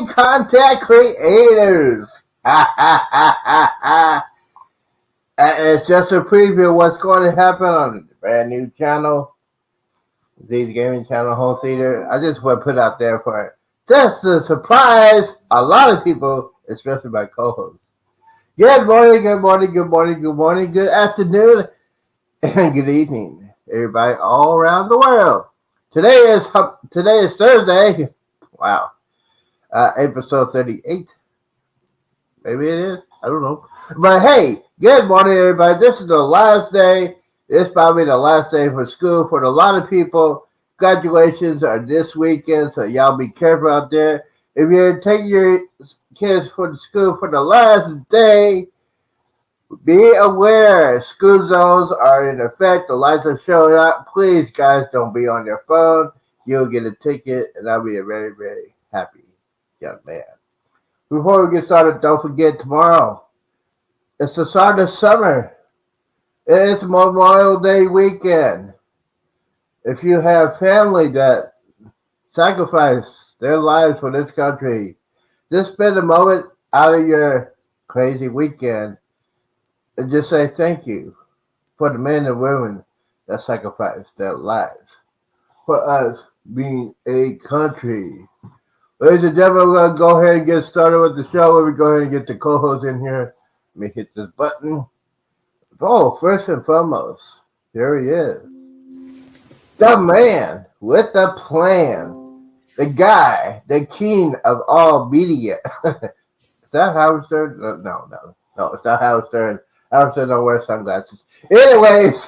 morning, content creators. It's just a preview of what's going to happen on the brand new channel, Z's Gaming Channel Home Theater. I just want to put out there for just to surprise a lot of people, especially my co-hosts. Good morning, good morning, good morning, good morning, good afternoon, and good evening, everybody all around the world. Today is Thursday. Wow. Episode 38. Maybe it is. I don't know. But hey, good morning, everybody. This is the last day. It's probably the last day for school for a lot of people. Graduations are this weekend, so y'all be careful out there. If you're taking your kids for school for the last day, be aware. School zones are in effect. The lights are showing up. Please, guys, don't be on your phone. You'll get a ticket, and I'll be a very, very happy young man. Before we get started, don't forget tomorrow. It's the start of summer. It's Memorial Day weekend. If you have family that sacrificed their lives for this country, just spend a moment out of your crazy weekend and just say thank you for the men and women that sacrificed their lives for us being a country. Ladies and gentlemen, we're going to go ahead and get started with the show. Let me go ahead and get the co-host in here. Let me hit this button. Oh, first and foremost, here he is. The man with the plan. The guy, the king of all media. Is that Howard Stern? No, it's not Howard Stern. Howard Stern don't wear sunglasses. Anyways,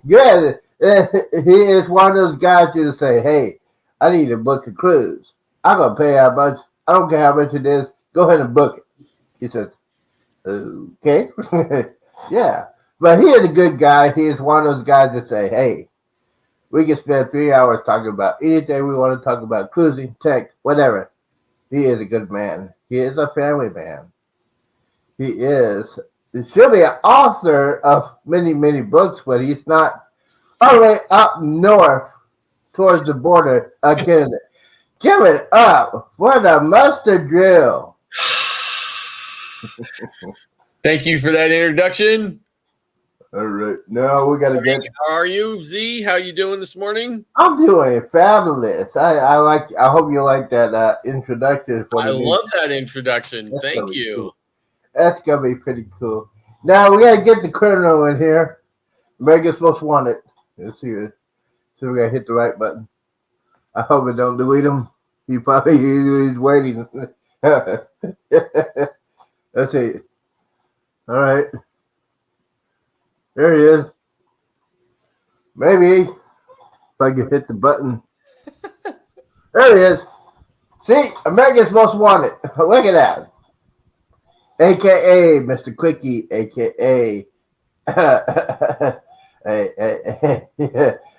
good. He is one of those guys who say, hey, I need to book a cruise. I'm going to pay how much. I don't care how much it is. Go ahead and book it. He says, okay. Yeah. But he is a good guy. He is one of those guys that say, hey, we can spend 3 hours talking about anything we want to talk about, cruising, tech, whatever. He is a good man. He is a family man. He should be an author of many, many books, but he's not all the way up north towards the border again. Give it up for the mustard drill. Thank you for that introduction. All right, now we gotta get. How are you, Z? How you doing this morning? I'm doing fabulous. I hope you like that introduction. I love that introduction. Thank you. Cool. That's gonna be pretty cool. Now we gotta get the Colonel in here. Megan's most wanted. Let's see it. So we gotta hit the right button. I hope it don't delete him. He's waiting. Let's see. All right. There he is. Maybe if I can hit the button. There he is. See, America's Most Wanted. Look at that. AKA Mr. Quickie, AKA.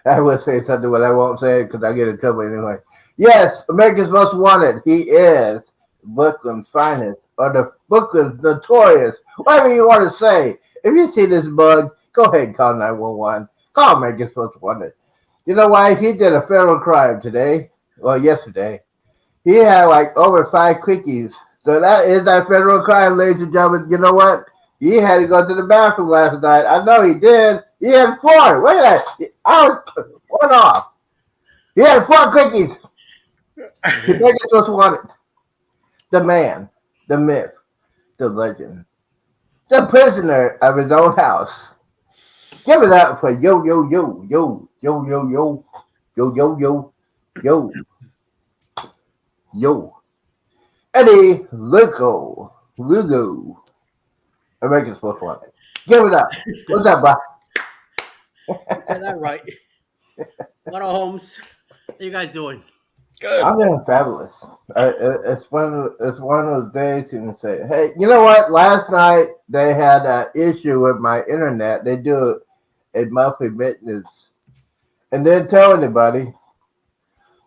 I will say something, but I won't say it because I get in trouble anyway. Yes, America's Most Wanted. He is Brooklyn's finest, or the Brooklyn's notorious. Whatever you want to say. If you see this bug, go ahead and call 911. Call America's Most Wanted. You know why? He did a federal crime today. Well, yesterday. He had like over 5 quickies. So that is that federal crime, ladies and gentlemen. You know what? He had to go to the bathroom last night. I know he did. He had 4. Look at that. I was 1 off. He had 4 quickies. America's Most Wanted. The man, the myth, the legend, the prisoner of his own house. Give it up for yo, Eddie Lugo. America's Most Wanted. Give it up. What's up, bro? Is that right? What up, Holmes? How you guys doing? Good. I'm doing fabulous. It's one of those days you can say, hey, you know what? Last night they had an issue with my internet. They do a monthly maintenance and didn't tell anybody.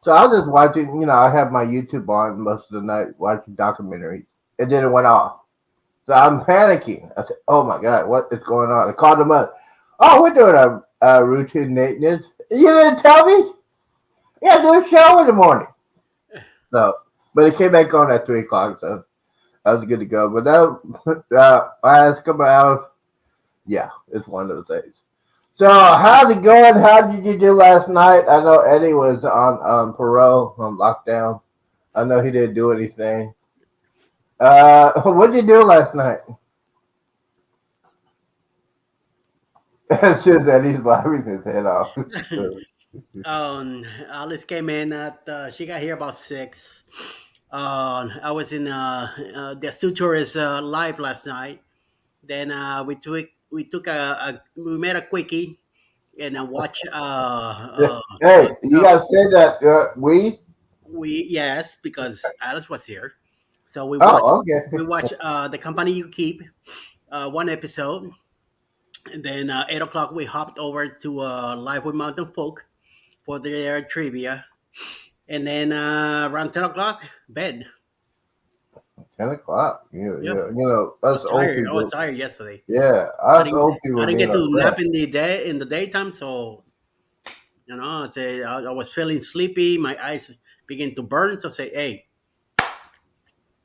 So I was just watching, I have my YouTube on most of the night watching documentaries. And then it went off. So I'm panicking. I said, oh my God, what is going on? I called them up. Oh, we're doing a routine maintenance. You didn't tell me? Yeah, do a show in the morning. So, but it came back on at 3 o'clock, so I was good to go. But that last couple of hours, yeah, it's one of those days. So how's it going? How did you do last night? I know Eddie was on parole on lockdown. I know he didn't do anything. What did you do last night? As soon as Eddie's laughing his head off. Alice came in at she got here about 6. I was in the Suturist live last night. Then we made a quickie and watch Hey, you gotta say that we. yes, because Alice was here. So we watched Oh, okay. The Company You Keep, one episode. And then 8 o'clock we hopped over to Live with Mountain Folk for their trivia. And then around 10 o'clock, bed. 10 o'clock. Yeah, Yep. yeah. You know, I us was old tired. I people. was tired yesterday. Yeah, I us old people. I didn't get need to a nap rest. in the daytime, so I was feeling sleepy. My eyes began to burn. So I say, hey,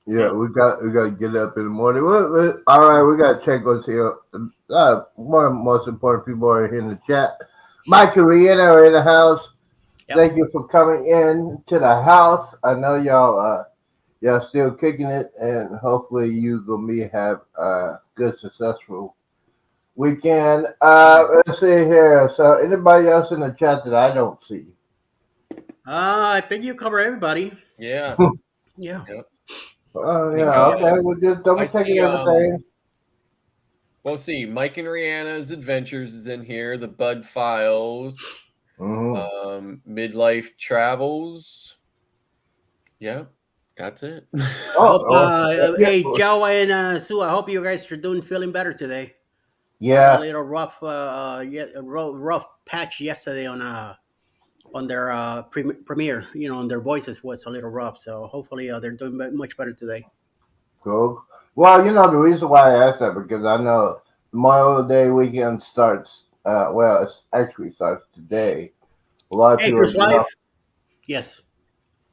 Yeah, we got to get up in the morning. All right, we got to check on here. One of the most important people are here in the chat. Mike and Rihanna are in the house. Yep. Thank you for coming in to the house. I know y'all still kicking it, and hopefully you gonna have a good, successful weekend. Let's see here. So, anybody else in the chat that I don't see? I think you cover everybody. Yeah. Yeah. Oh yeah, okay. We're just double I checking see, everything. Well, see, Mike and Rihanna's Adventures is in here. The Bud Files, Midlife Travels. Yeah, that's it. Hey, Joe and Sue, I hope you guys are feeling better today. Yeah. A little rough, rough patch yesterday on their premiere. On their voices was a little rough. So hopefully they're doing much better today. Cool. Well, the reason why I asked that because I know Memorial Day weekend starts. Well, it actually starts today. A lot of people. Chris Live. Yes.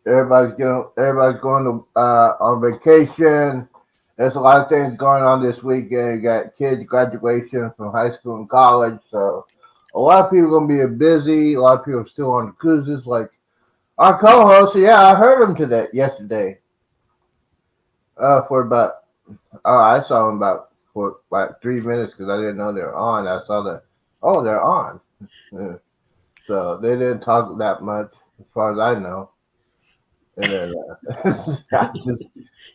Everybody's going to on vacation. There's a lot of things going on this weekend. You got kids graduation from high school and college, so a lot of people are gonna be busy. A lot of people are still on the cruises, like our co-host. Yeah, I heard him yesterday. For about, I saw him for like 3 minutes because I didn't know they were on. I saw that. Oh, they're on. Yeah. So they didn't talk that much, as far as I know. And then it's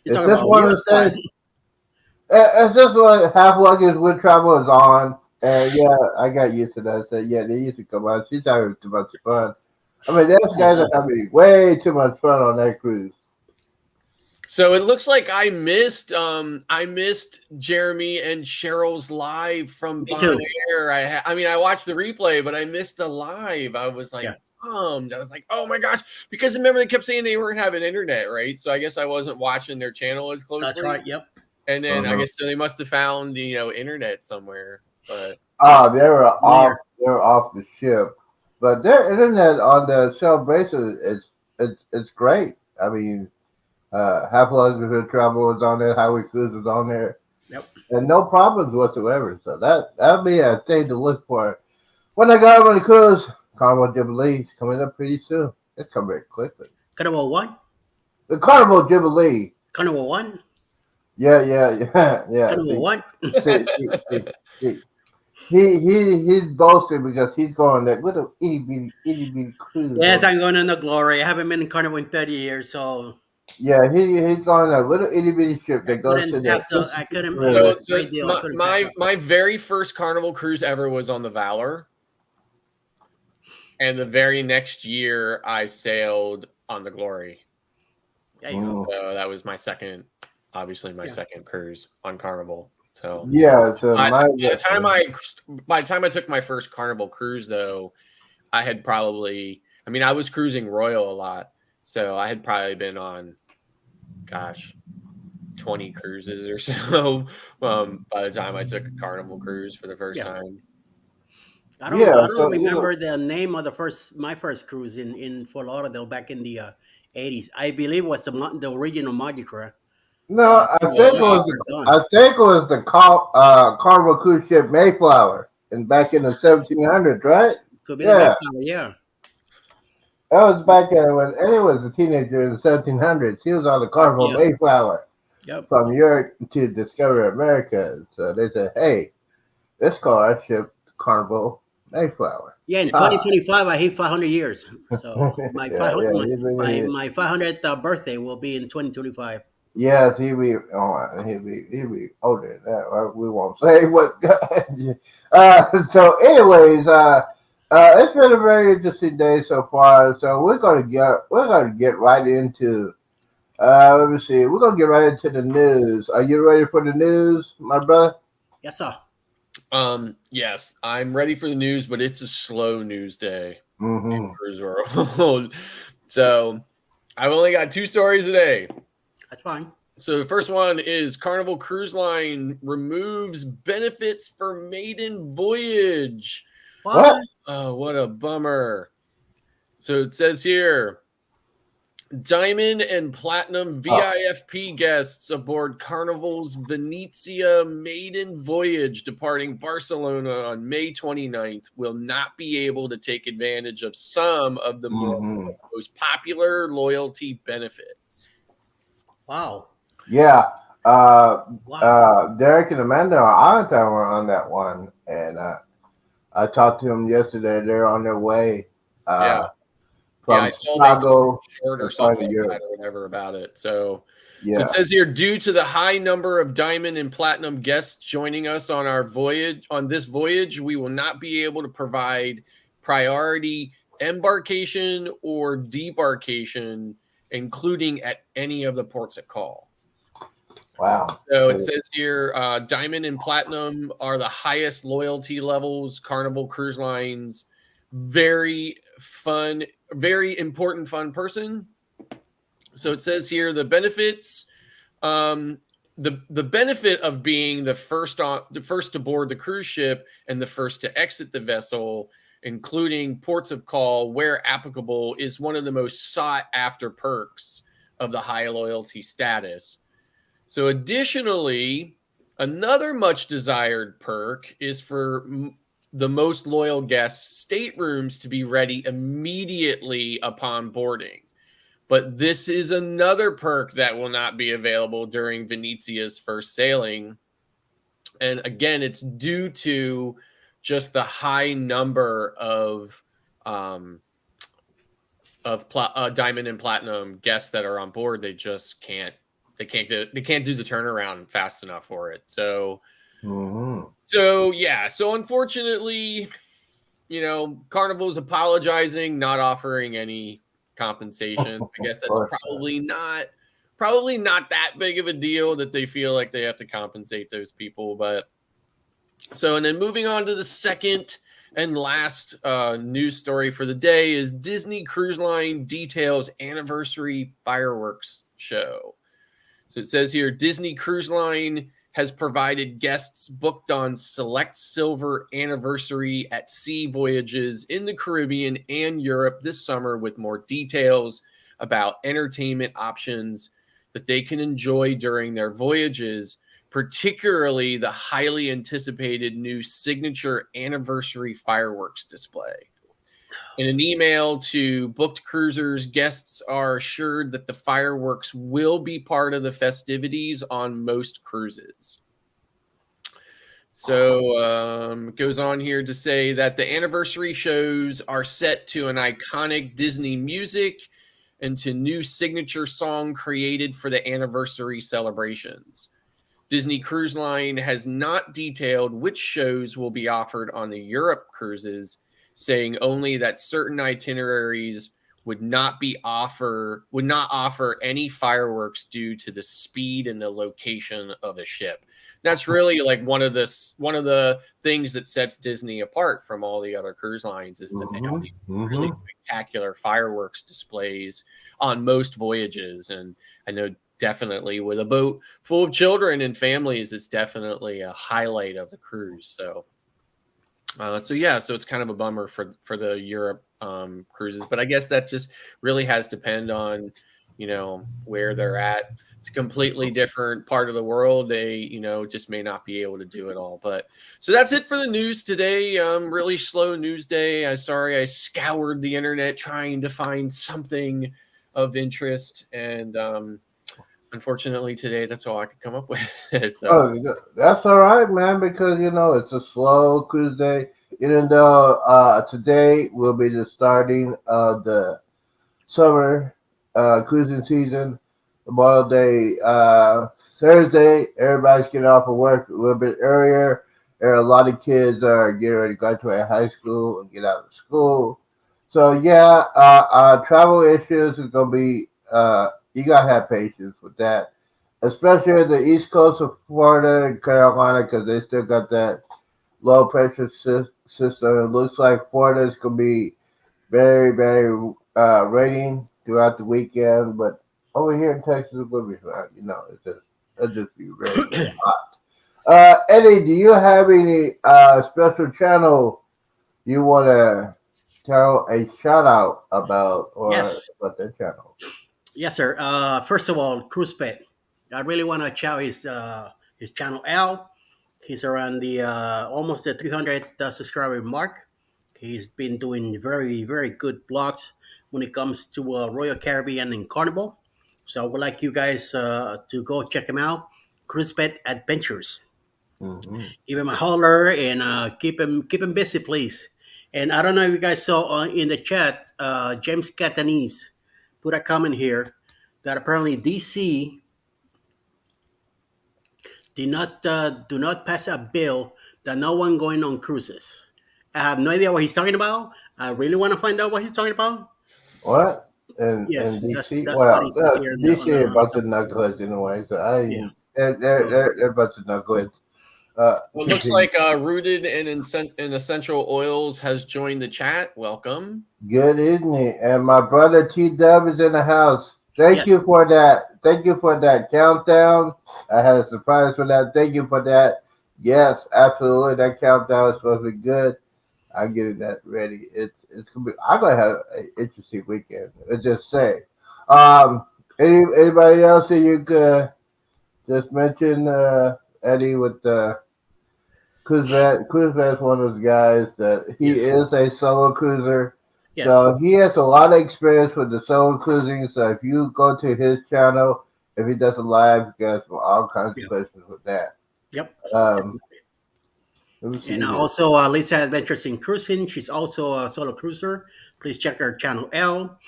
just one of the things. It's just what Half Luggage Wood Travel is on. And yeah, I got used to that. So yeah, they used to come on. She's having too much fun. I mean, those guys are having way too much fun on that cruise. So it looks like I missed Jeremy and Cheryl's live from Bon Air. I watched the replay, but I missed the live. I was like, bummed. I was like, oh my gosh, because remember they kept saying they weren't having internet, right? So I guess I wasn't watching their channel as closely. That's right. Yep. And then I guess they must have found internet somewhere. But they were off. They were off the ship, but their internet on the Celebration it's great. I mean. Half Luggage Travel was on there, Highway Cruise was on there. Yep. And no problems whatsoever. So that'll be a thing to look for. When I got on the cruise, Carnival Jubilee is coming up pretty soon. It's coming very quickly. Carnival what? The Carnival Jubilee. Carnival one? Yeah. Carnival what? He's boasting because he's going that little itty bitty cruise. Yes, I'm going on the Glory. I haven't been in Carnival in 30 years, so. Yeah, he's going a little itty bitty ship that goes to that. I couldn't. My very first Carnival cruise ever was on the Valor, and the very next year I sailed on the Glory. So that was my second cruise on Carnival. So by the time I took my first Carnival cruise, though, I had probably. I was cruising Royal a lot. So I had probably been on, 20 cruises or so by the time I took a Carnival cruise for the first time. I don't remember the name of my first cruise in Fort Lauderdale back in the 80s. I believe it was the original Mardi Gras. No, I think it was the Carnival cruise ship Mayflower, and back in the 1700s, right? Could be the Mayflower, yeah. That was back when Annie was a teenager in the 1700s. She was on the Carnival Mayflower from Europe to discover America. So they said, hey, let's call our ship Carnival Mayflower. Yeah, in 2025, I hit 500 years. So my 500th birthday will be in 2025. Yes, he'll be older than that. We won't say what. So, anyways, it's been a very interesting day so far. So we're gonna get right into. Let me see. We're gonna get right into the news. Are you ready for the news, my brother? Yes, sir. Yes, I'm ready for the news, but it's a slow news day in Cruise World. So I've only got 2 stories today. That's fine. So the first one is Carnival Cruise Line removes benefits for maiden voyage. What? Oh, what a bummer. So it says here, Diamond and Platinum VIFP guests aboard Carnival's Venezia maiden voyage departing Barcelona on May 29th will not be able to take advantage of some of the most popular loyalty benefits. Wow. Yeah. Derek and Amanda were on that one, and I talked to them yesterday. They're on their way. From Chicago short or something like that or whatever about it. So it says here, due to the high number of Diamond and Platinum guests joining us on this voyage, we will not be able to provide priority embarkation or debarkation, including at any of the ports of call. Wow. So it says here, Diamond and Platinum are the highest loyalty levels Carnival Cruise Line's very fun, very important fun person. So it says here the benefits, the benefit of being the first to board the cruise ship and the first to exit the vessel, including ports of call where applicable, is one of the most sought after perks of the high loyalty status. So additionally, another much desired perk is for the most loyal guests' staterooms to be ready immediately upon boarding. But this is another perk that will not be available during Venezia's first sailing. And again, it's due to just the high number of Diamond and Platinum guests that are on board. They just can't do the turnaround fast enough for it. So unfortunately, Carnival's apologizing, not offering any compensation. I guess that's probably not that big of a deal that they feel like they have to compensate those people. But and then moving on to the second and last news story for the day is Disney Cruise Line details anniversary fireworks show. So it says here, Disney Cruise Line has provided guests booked on select silver anniversary at sea voyages in the Caribbean and Europe this summer with more details about entertainment options that they can enjoy during their voyages, particularly the highly anticipated new signature anniversary fireworks display. In an email to booked cruisers, guests are assured that the fireworks will be part of the festivities on most cruises. So it goes on here to say that the anniversary shows are set to an iconic Disney music and to new signature song created for the anniversary celebrations. Disney Cruise Line has not detailed which shows will be offered on the Europe cruises, saying only that certain itineraries would not offer any fireworks due to the speed and the location of a ship. That's really like one of the things that sets Disney apart from all the other cruise lines is that they have these really spectacular fireworks displays on most voyages. And I know definitely with a boat full of children and families, it's definitely a highlight of the cruise. So it's kind of a bummer for the Europe cruises, but I guess that just really has to depend on, where they're at. It's a completely different part of the world. They, just may not be able to do it all. But so that's it for the news today. Really slow news day. I scoured the internet trying to find something of interest, and unfortunately today that's all I could come up with. So. That's all right, man, because it's a slow cruise day. Even though today will be the starting of the summer cruising season. Tomorrow day, Thursday, everybody's getting off of work a little bit earlier. There are a lot of kids that are getting ready to graduate high school and get out of school. So yeah, travel issues is gonna be you gotta have patience with that, especially the east coast of Florida and Carolina, because they still got that low pressure system. It looks like Florida is gonna be very, very raining throughout the weekend, but over here in Texas, it will be fine. It'll just be very, very hot. Eddie, do you have any special channel you want to tell a shout out about, or about their channel? Yes, sir. First of all, CruisePet. I really want to shout his channel out. He's around the almost the 300 subscriber mark. He's been doing very, very good blogs when it comes to Royal Caribbean and Carnival. So I would like you guys to go check him out. CruisePet Adventures. Mm-hmm. Give him a holler and keep him busy, please. And I don't know if you guys saw in the chat, James Catanese put a comment here that apparently DC do not pass a bill that no one going on cruises. I have no idea what he's talking about. I really want to find out what he's talking about. What? And DC, DC are about to knuckleheads in a way. So they're about to knuckleheads. Well, it looks like Rooted in Essential Oils has joined the chat. Welcome. Good evening, and my brother T Dub is in the house. Thank you for that. Thank you for that countdown. I had a surprise for that. Thank you for that. Yes, absolutely. That countdown is supposed to be good. I'm getting that ready. It's gonna be. I'm gonna have an interesting weekend. Let's just say. Anybody else that you could just mention? Eddie with the cruise vet is one of those guys that he is a solo cruiser. Yes. So he has a lot of experience with the solo cruising. So if you go to his channel, if he does a live, you guys will all kinds of questions with that. Yep. And also, Lisa Adventures in Cruising. She's also a solo cruiser. Please check her channel out.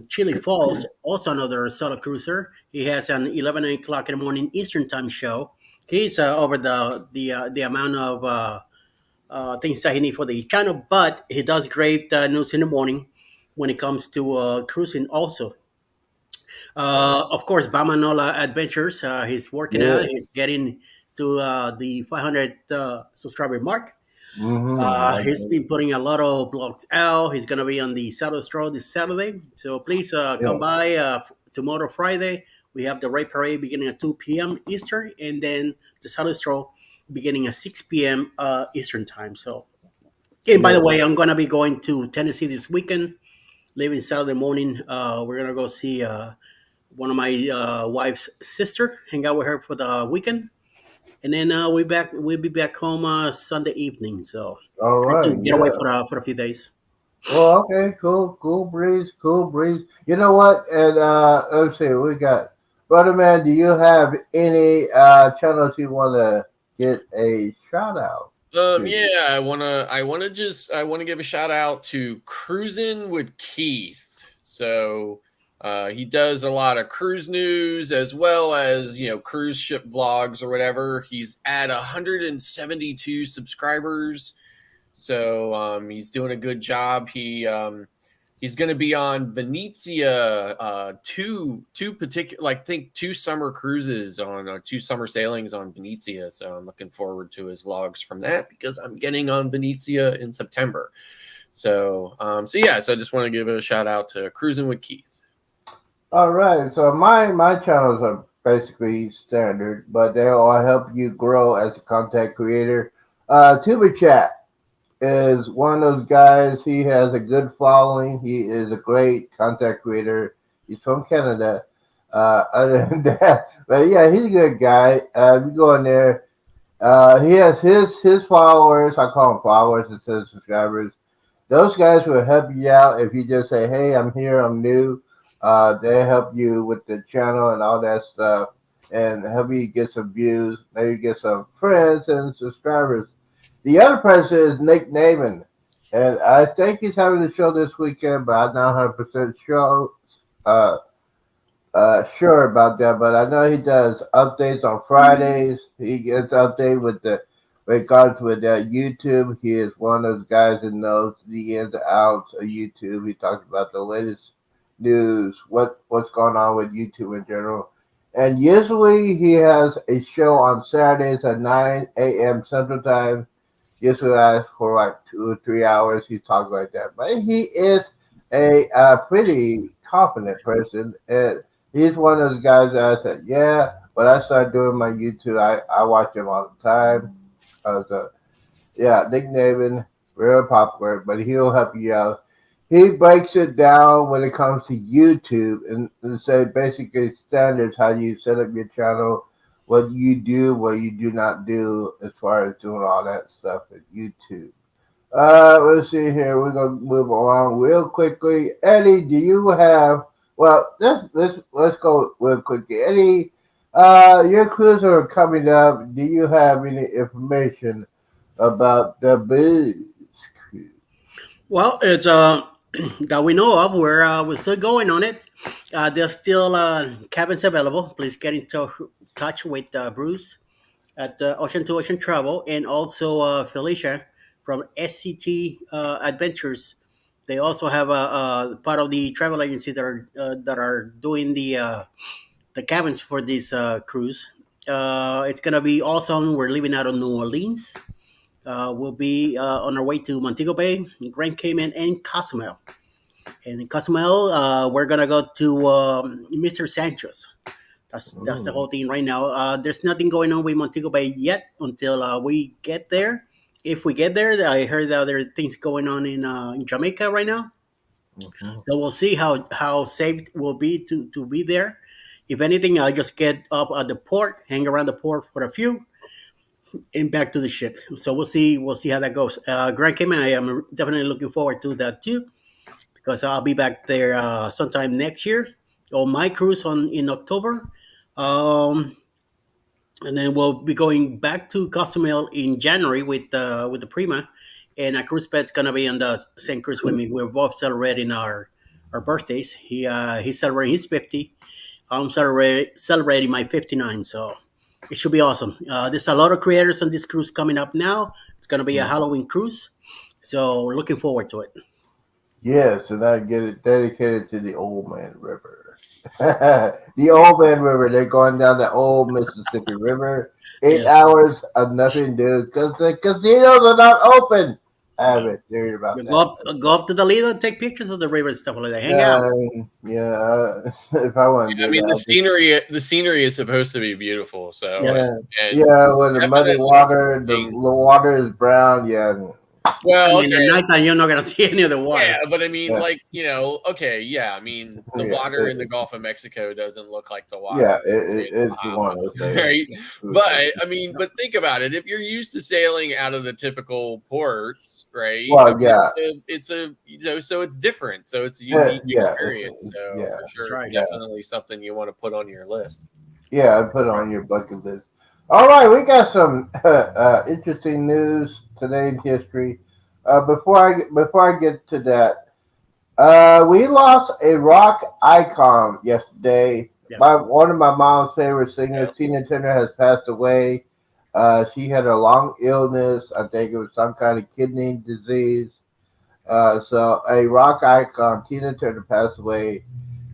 Chili Falls, also another solo cruiser. He has an 11 o'clock in the morning Eastern time show. He's over the amount of things that he needs for the channel, but he does great news in the morning when it comes to cruising also. Of course, Bamanola Adventures. He's working out. He's getting to the 500 subscriber mark. Mm-hmm. He's been putting a lot of blogs out. He's going to be on the Saddle Stroll this Saturday. So please come by tomorrow, Friday. We have the Raid Parade beginning at 2 p.m. Eastern, and then the Saddle Stroll beginning at 6 p.m. Eastern time. So, and by the way, I'm going to be going to Tennessee this weekend, leaving Saturday morning. We're going to go see one of my wife's sister, hang out with her for the weekend. And then we'll be back home Sunday evening. So all right, get away for a few days. Well, okay, cool breeze. You know what? And let's see, we got Brother Man. Do you have any channels you want to get a shout out? Yeah, I want to give a shout out to Cruising with Keith. So. He does a lot of cruise news as well as, cruise ship vlogs or whatever. He's at 172 subscribers. So he's doing a good job. He's going to be on Venezia, two particular, I think 2 summer cruises on 2 summer sailings on Venezia. So I'm looking forward to his vlogs from that because I'm getting on Venezia in September. So I just want to give a shout out to Cruising with Keith. All right, so my channels are basically standard, but they all help you grow as a content creator. Tuba Chat, is one of those guys. He has a good following. He is a great content creator. He's from Canada. Other than that, but yeah, he's a good guy. You go in there. He has his followers. I call them followers instead of subscribers. Those guys will help you out if you just say, "Hey, I'm here. I'm new." They help you with the channel and all that stuff, and help you get some views, maybe get some friends and subscribers. The other person is Nick Navin, and I think he's having a show this weekend, but I'm not 100% sure. Sure about that, but I know he does updates on Fridays. He gets update with the regards with YouTube. He is one of those guys that knows the ins and outs of YouTube. He talks about the latest news, what's going on with YouTube in general. And usually he has a show on Saturdays at 9 a.m. Central Time. Usually for like 2 or 3 hours. He talks like that, but he is a pretty confident person. And he's one of those guys that I said, yeah, when I started doing my YouTube, I watch him all the time. So, yeah, Nick Navin, real popular, but he'll help you out. He breaks it down when it comes to YouTube and say basically standards, how you set up your channel, what you do, what you do not do as far as doing all that stuff at YouTube. Let's see here. We're gonna move along real quickly. Eddie, do you have? Well, let's go real quickly. Eddie, your cruises are coming up. Do you have any information about the Booze Cruise? Well, it's that we know of. We're still going on it. There's still cabins available. Please get in touch with Bruce at Ocean to Ocean Travel, and also Felicia from SCT Adventures. They also have a part of the travel agency that are doing the cabins for this cruise. It's gonna be awesome. We're leaving out of New Orleans. We'll be on our way to Montego Bay, Grand Cayman, and Cozumel. And in Cozumel, we're gonna go to Mr. Sancho's. That's the whole thing right now. There's nothing going on with Montego Bay yet until we get there. If we get there, I heard that there are things going on in Jamaica right now. Mm-hmm. So we'll see how safe it will be to be there. If anything, I'll just get up at the port, hang around the port for a few, and back to the ship. So we'll see how that goes. Grand Cayman, I am definitely looking forward to that too, because I'll be back there sometime next year on my cruise in October. And then we'll be going back to Cozumel in January with the Prima, and Cruise Pet's gonna be on the same cruise with me. We're both celebrating our birthdays. He's celebrating his 50. I'm celebrating my 59. So it should be awesome. There's a lot of creators on this cruise coming up now. It's gonna be a Halloween cruise, so we're looking forward to it. Yes, and I get it dedicated to the Old Man River. The Old Man River. They're going down the old Mississippi River. 8 hours of nothing to do because the casinos are not open. I have a theory about that. Go up to the Lido and take pictures of the river and stuff like that. Hang out. Yeah, if I want to. I mean, the scenery is supposed to be beautiful. So when the muddy water, the water is brown. Yeah. Well, at nighttime you're not gonna see any of the water. Yeah, but I mean, I mean, the water in the Gulf of Mexico doesn't look like the water. Yeah, it's one of those things. Right? But think about it. If you're used to sailing out of the typical ports, right? Well, so it's different. So it's a unique experience. So for sure, it's definitely something you want to put on your list. Yeah, put it on your bucket list. All right, we got some interesting news today in history. Before I get to that, we lost a rock icon yesterday. One of my mom's favorite singers, Tina Turner, has passed away. She had a long illness. I think it was some kind of kidney disease. So a rock icon, Tina Turner, passed away.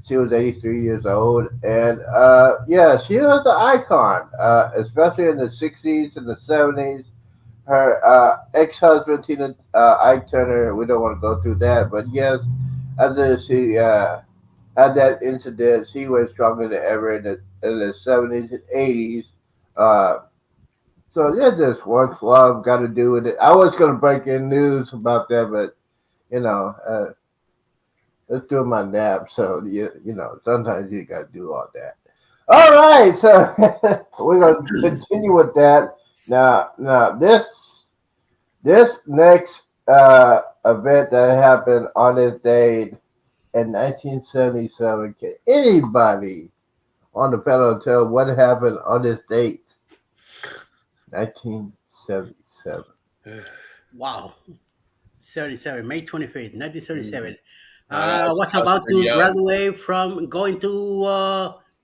She was 83 years old, and she was an icon, especially in the 60s and the 70s. Her ex-husband, Ike Turner, we don't want to go through that, but yes, after she had that incident, she was stronger than ever in the 70s and 80s. So yeah, just what's love got to do with it. I was gonna break in news about that, but let's do my nap. So sometimes you got to do all that. All right, so we're gonna continue with that. Now this next event that happened on this day in 1977. Can anybody on the panel tell what happened on this date? 1977. Wow. 77, May 25th, 1977. I Was was about pretty to young. graduate from going to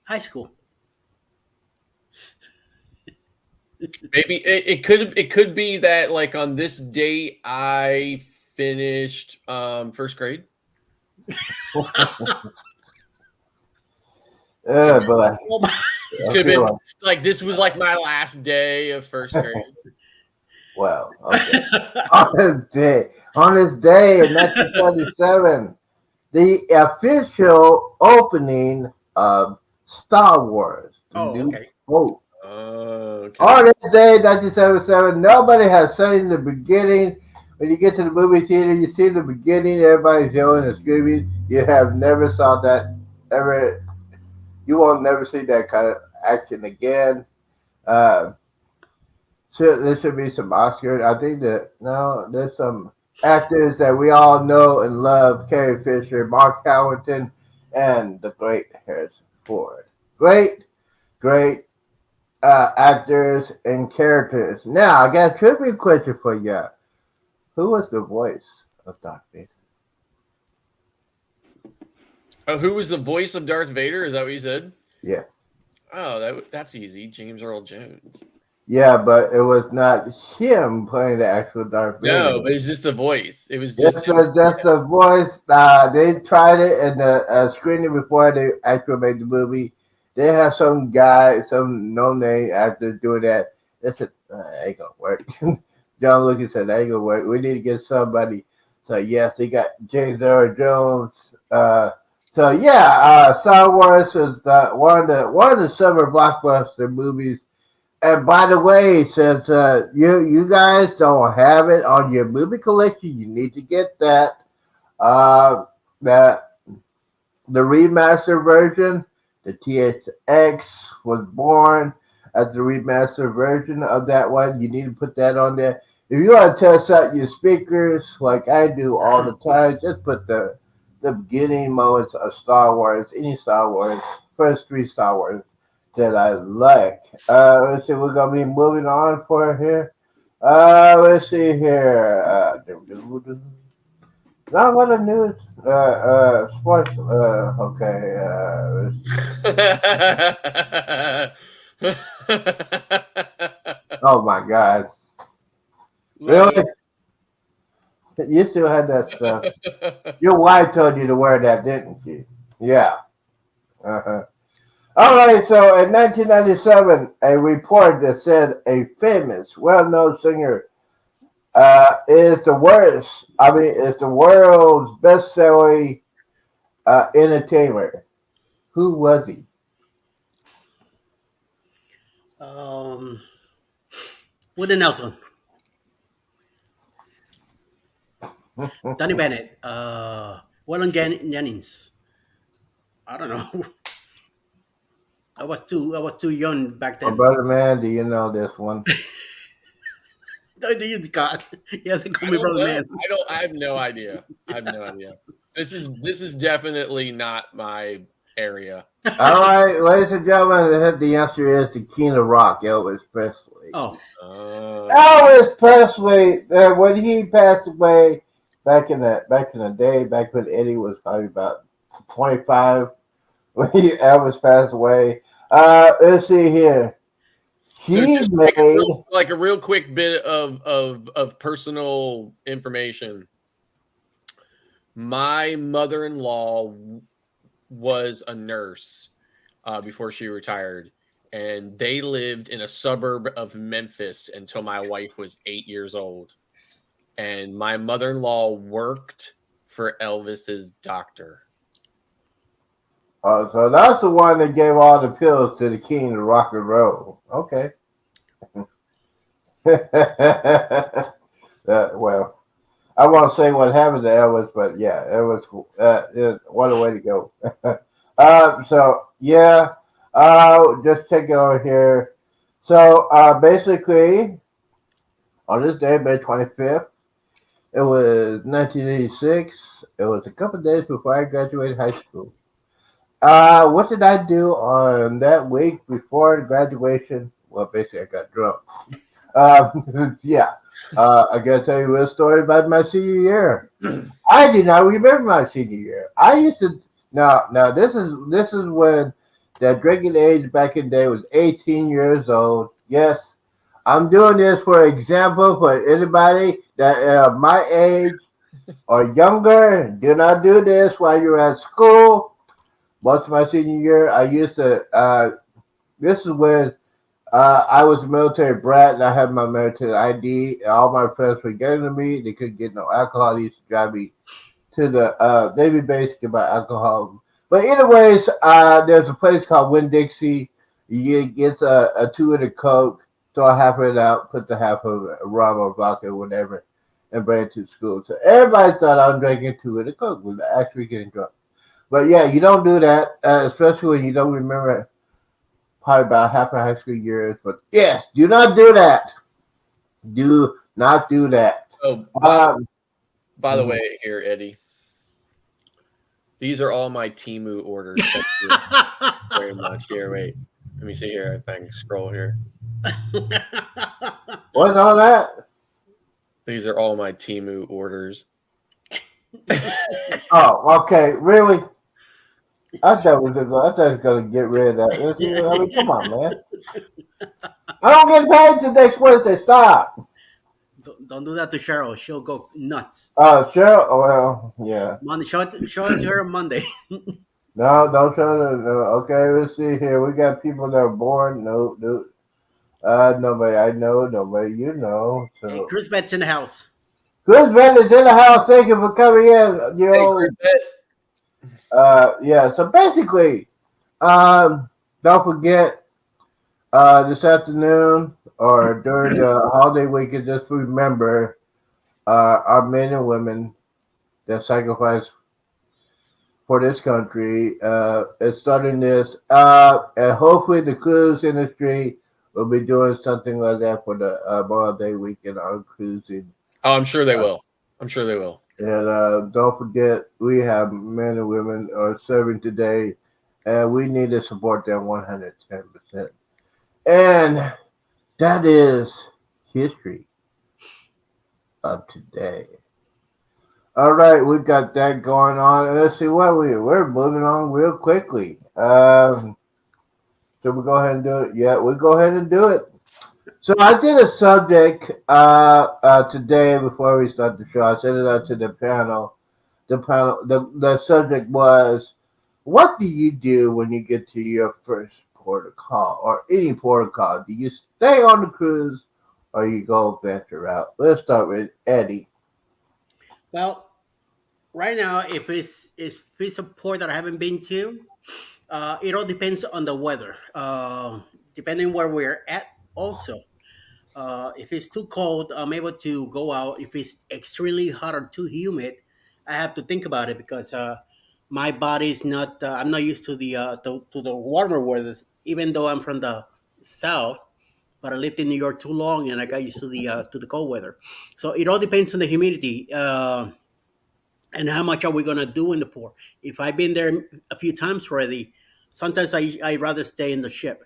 high school. Maybe it could be that like on this date I finished first grade. Yeah, but It could have been like this was like my last day of first grade. Well, okay. on this day in 1977, the official opening of Star Wars. okay. Hope. Okay. On this day, 1977, nobody has seen the beginning. When you get to the movie theater, you see the beginning, everybody's yelling and screaming. You have never saw that ever. You won't never see that kind of action again. There should be some Oscars. I think there's some actors that we all know and love: Carrie Fisher, Mark Hamilton, and the great Harrison Ford. Great actors and characters. Now, I got a trivia question for you. Who was the voice of Darth Vader? Who was the voice of Darth Vader? Is that what you said? Yeah. Oh, that's easy. James Earl Jones. Yeah, but it was not him playing the actual Darth Vader. No, but it's just the voice. It was just the voice. They tried it in the screening before they actually made the movie. They had some guy, some no-name actor doing that. They said, ain't gonna work. John Lucas said, ain't gonna work. We need to get somebody. So, yes, they got James Earl Jones. Star Wars is one of the summer blockbuster movies. And by the way, since you guys don't have it on your movie collection, you need to get that. The remastered version, the THX was born as the remastered version of that one. You need to put that on there. If you want to test out your speakers, like I do all the time, just put the beginning moments of Star Wars, any Star Wars, first 3 Star Wars that I like. Let's see, we're gonna be moving on for here. Let's see here. Not what the news. Sports. Oh my God! Really? You still had that stuff. Your wife told you to wear that, didn't she? Yeah. All right, so in 1997, a report that said a famous, well-known singer is the world's best-selling entertainer. Who was he? Willie Nelson. Tony Bennett. Waylon Jennings. I don't know. I was too young back then. My brother, man, do you know this one? Do you, God? Yes, call me brother, man. I have no idea. This is definitely not my area. All right, ladies and gentlemen, the answer is the King of Rock, Elvis Presley. Oh. Elvis Presley. When he passed away back in the day, back when Eddie was probably about 25. When Elvis passed away. Let's see here. He made like a real quick bit of personal information. My mother-in-law was a nurse before she retired, and they lived in a suburb of Memphis until my wife was 8 years old. And my mother-in-law worked for Elvis's doctor. So that's the one that gave all the pills to the king of rock and roll. Okay. Well, I won't say what happened to Elvis, but yeah, what a way to go. So yeah, just take it over here. So basically, on this day, May 25th, it was 1986. It was a couple of days before I graduated high school. What did I do on that week before graduation? Well, basically, I got drunk. Yeah. I gotta tell you a story about my senior year. I do not remember my senior year. I used to now this is when the drinking age back in the day was 18 years old. Yes, I'm doing this for example for anybody that my age or younger. Do not do this while you're at school. Most of my senior year, I used to. This is when I was a military brat and I had my military ID. And all my friends were getting to me. They couldn't get no alcohol. They used to drive me to the Navy base to get my alcohol. But anyways, there's a place called Winn Dixie. You get a 2 in a Coke, throw half of it out, put the half of rum or vodka or whatever, and bring it to school. So everybody thought I was drinking 2 in a Coke without actually getting drunk. But yeah, you don't do that, especially when you don't remember probably about half a high school years. But yes, do not do that. Do not do that. Oh, by the way, here, Eddie, these are all my Temu orders. Thank you very much. Here, wait. Let me see here. If I can scroll here. What's all that? These are all my Temu orders. Oh, okay. Really? I thought it was gonna get rid of that. I mean, come on, man. I don't get paid till next Wednesday. Stop. Don't do that to Cheryl. She'll go nuts. Cheryl. Well, yeah. Monday, show it to her Monday. No, don't show her. No. Okay, let's see here. We got people that are born. No. Nobody I know. Nobody you know. So. Hey, Chris Bett's in the house. Chris Bett is in the house. Thank you for coming in. You know. Yeah. So basically, don't forget this afternoon or during the holiday weekend, just remember our men and women that sacrifice for this country. It's starting this, and hopefully the cruise industry will be doing something like that for the Memorial Day weekend on cruising. Oh, I'm sure they will. I'm sure they will. And don't forget, we have men and women are serving today, and we need to support them 110%. And that is history of today. All right, we got that going on. Let's see what we're moving on real quickly. So we go ahead and do it. Yeah, we go ahead and do it. So I did a subject today before we start the show. I sent it out to the panel. The subject was, what do you do when you get to your first port of call or any port of call? Do you stay on the cruise or you go venture out? Let's start with Eddie. Well, right now, if it's a port that I haven't been to, it all depends on the weather. Depending where we're at, also. If it's too cold, I'm able to go out. If it's extremely hot or too humid, I have to think about it because my body's not. I'm not used to the warmer weather. Even though I'm from the south, but I lived in New York too long, and I got used to the cold weather. So it all depends on the humidity and how much are we gonna do in the port. If I've been there a few times already, sometimes I rather stay in the ship,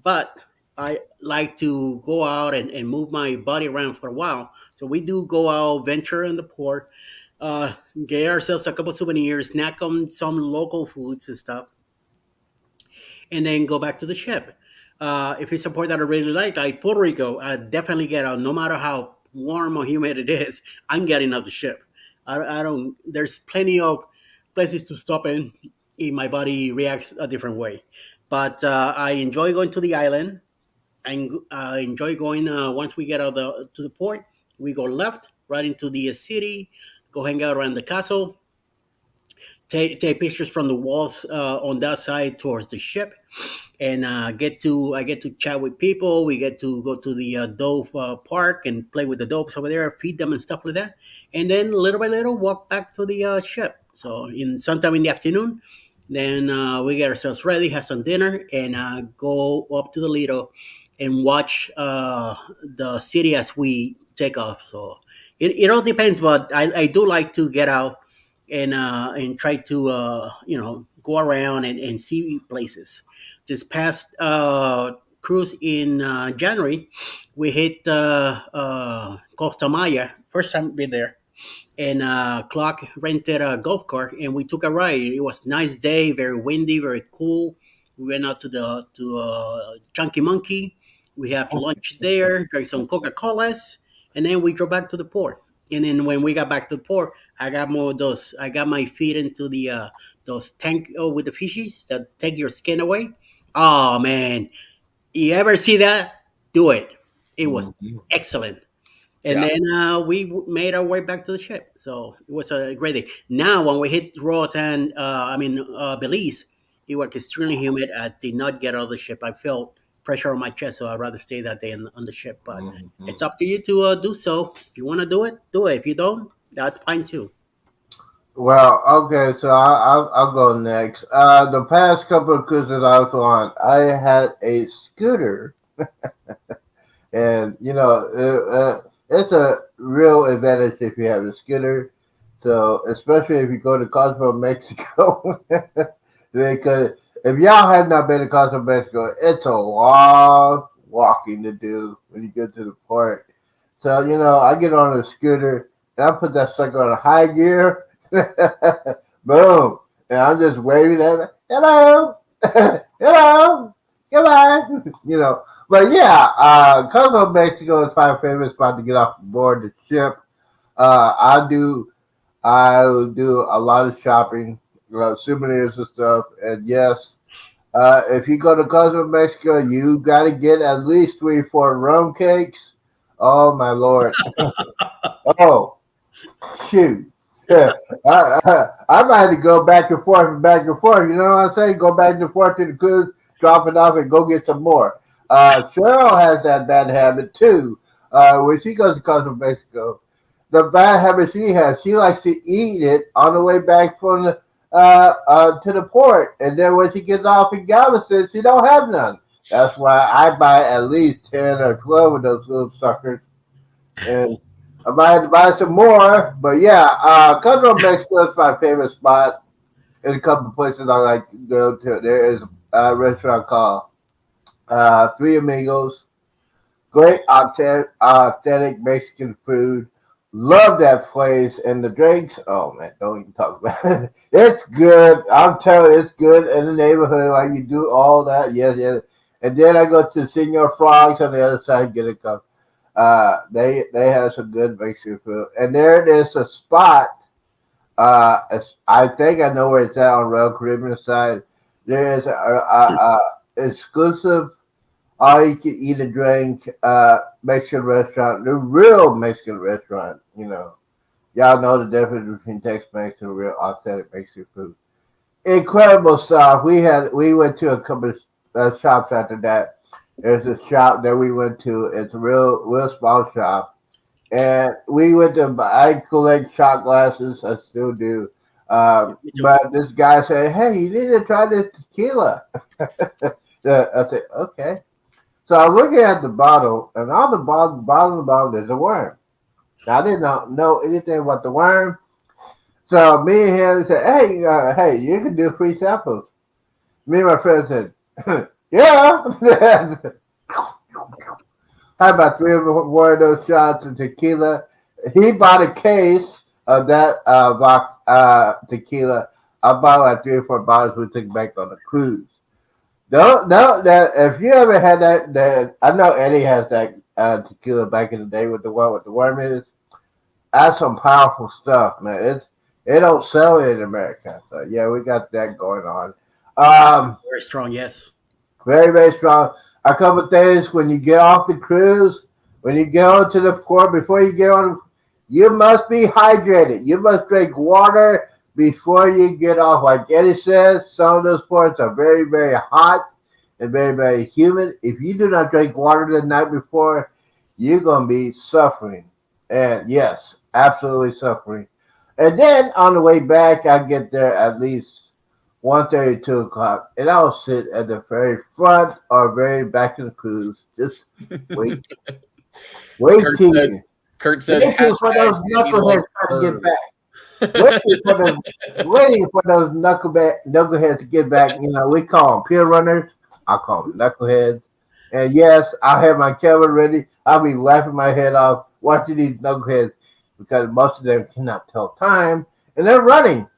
but I like to go out and move my body around for a while. So we do go out, venture in the port, get ourselves a couple souvenirs, snack on some local foods and stuff, and then go back to the ship. If it's a port that I really like Puerto Rico, I definitely get out. No matter how warm or humid it is, I'm getting out the ship. I don't. There's plenty of places to stop in. If my body reacts a different way, but I enjoy going to the island. I enjoy going once we get out to the port. We go left right into the city, go hang out around the castle, take pictures from the walls on that side towards the ship, and I get to chat with people. We get to go to the Dove Park and play with the doves over there, feed them and stuff like that, and then little by little walk back to the ship. So in sometime in the afternoon, then we get ourselves ready, have some dinner, and go up to the Lido and watch the city as we take off. So it all depends, but I do like to get out and try to go around and see places. This past cruise in January, we hit Costa Maya. First time been there, and Clark rented a golf cart and we took a ride. It was a nice day, very windy, very cool. We went out to Chunky Monkey. We had lunch there, drank some Coca Colas, and then we drove back to the port. And then when we got back to the port, I got more of those. I got my feet into the those tank with the fishies that take your skin away. Oh man, you ever see that? Do it. It was excellent. And then we made our way back to the ship. So it was a great day. Now, when we hit Roatan, Belize, it was extremely humid. I did not get out of the ship. I felt pressure on my chest, so I'd rather stay that day on the ship. But it's up to you to do so. If you want to do it, do it. If you don't, that's fine too. Well, okay, so I'll go next. The past couple of cruises I was on, I had a scooter, and it's a real advantage if you have a scooter. So especially if you go to Cozumel, Mexico, because if y'all have not been to Cozumel, Mexico, it's a long walking to do when you get to the port. So I get on a scooter and I put that sucker on a high gear. Boom, and I'm just waving at it. Hello, hello. Goodbye. But yeah, Cozumel, Mexico is my favorite spot to get off board the ship. I do a lot of shopping, souvenirs and stuff. And yes, if you go to Cozumel, Mexico, you got to get at least 3-4 rum cakes. Oh my Lord! Oh, shoot. Yeah, I might have to go back and forth. You know what I'm saying? Go back and forth to the cruise, drop it off, and go get some more. Cheryl has that bad habit too. When she goes to Costa Mexico, the bad habit she has, she likes to eat it on the way back from the to the port, and then when she gets off in Galveston, she don't have none. That's why I buy at least 10 or 12 of those little suckers, and I might have to buy some more. But yeah, Cozumel, Mexico is my favorite spot. There's a couple of places I like to go to. There is a restaurant called Three Amigos. Great authentic Mexican food. Love that place. And the drinks, oh man, don't even talk about it. It's good. I'm telling you, it's good in the neighborhood while you do all that. Yes. And then I go to Senor Frogs on the other side and get a cup. They have some good Mexican food. And there is a spot. I think I know where it's at on Royal Caribbean side. There is a exclusive all you can eat and drink Mexican restaurant, the real Mexican restaurant. Y'all know the difference between Tex-Mex and real authentic Mexican food. Incredible stuff. We went to a couple of shops after that. There's a shop that we went to. It's a real small shop. And we went to, I collect shot glasses. I still do. But this guy said, hey, you need to try this tequila. So I said, okay. So I was looking at the bottle, and on the bottom of the bottle, there's a worm. Now, I didn't know anything about the worm. So me and him said, hey, you can do free samples. Me and my friend said, yeah. Had about 3 or 4 of those shots of tequila. He bought a case of that box tequila. I bought like 3 or 4 bottles we took back on the cruise. No, that if you ever had that, I know Eddie has that tequila back in the day with the worm is. That's some powerful stuff, man. It don't sell it in America. So yeah, we got that going on. Very strong, yes. Very, very strong. A couple of things when you get off the cruise, when you go to the port, before you get on, you must be hydrated. You must drink water before you get off. Like Eddie says, some of those ports are very, very hot. and very, very humid. If you do not drink water the night before, you're going to be suffering. And yes, absolutely suffering. And then on the way back, I get there at least 1:30, 2 o'clock, and I'll sit at the very front or very back of the cruise, just waiting. Kurt said, waiting for those knuckleheads to get back. waiting for those knuckleheads to get back. You know, we call them pier runners. I call them knuckleheads. And yes, I have my camera ready. I'll be laughing my head off watching these knuckleheads because most of them cannot tell time, and they're running.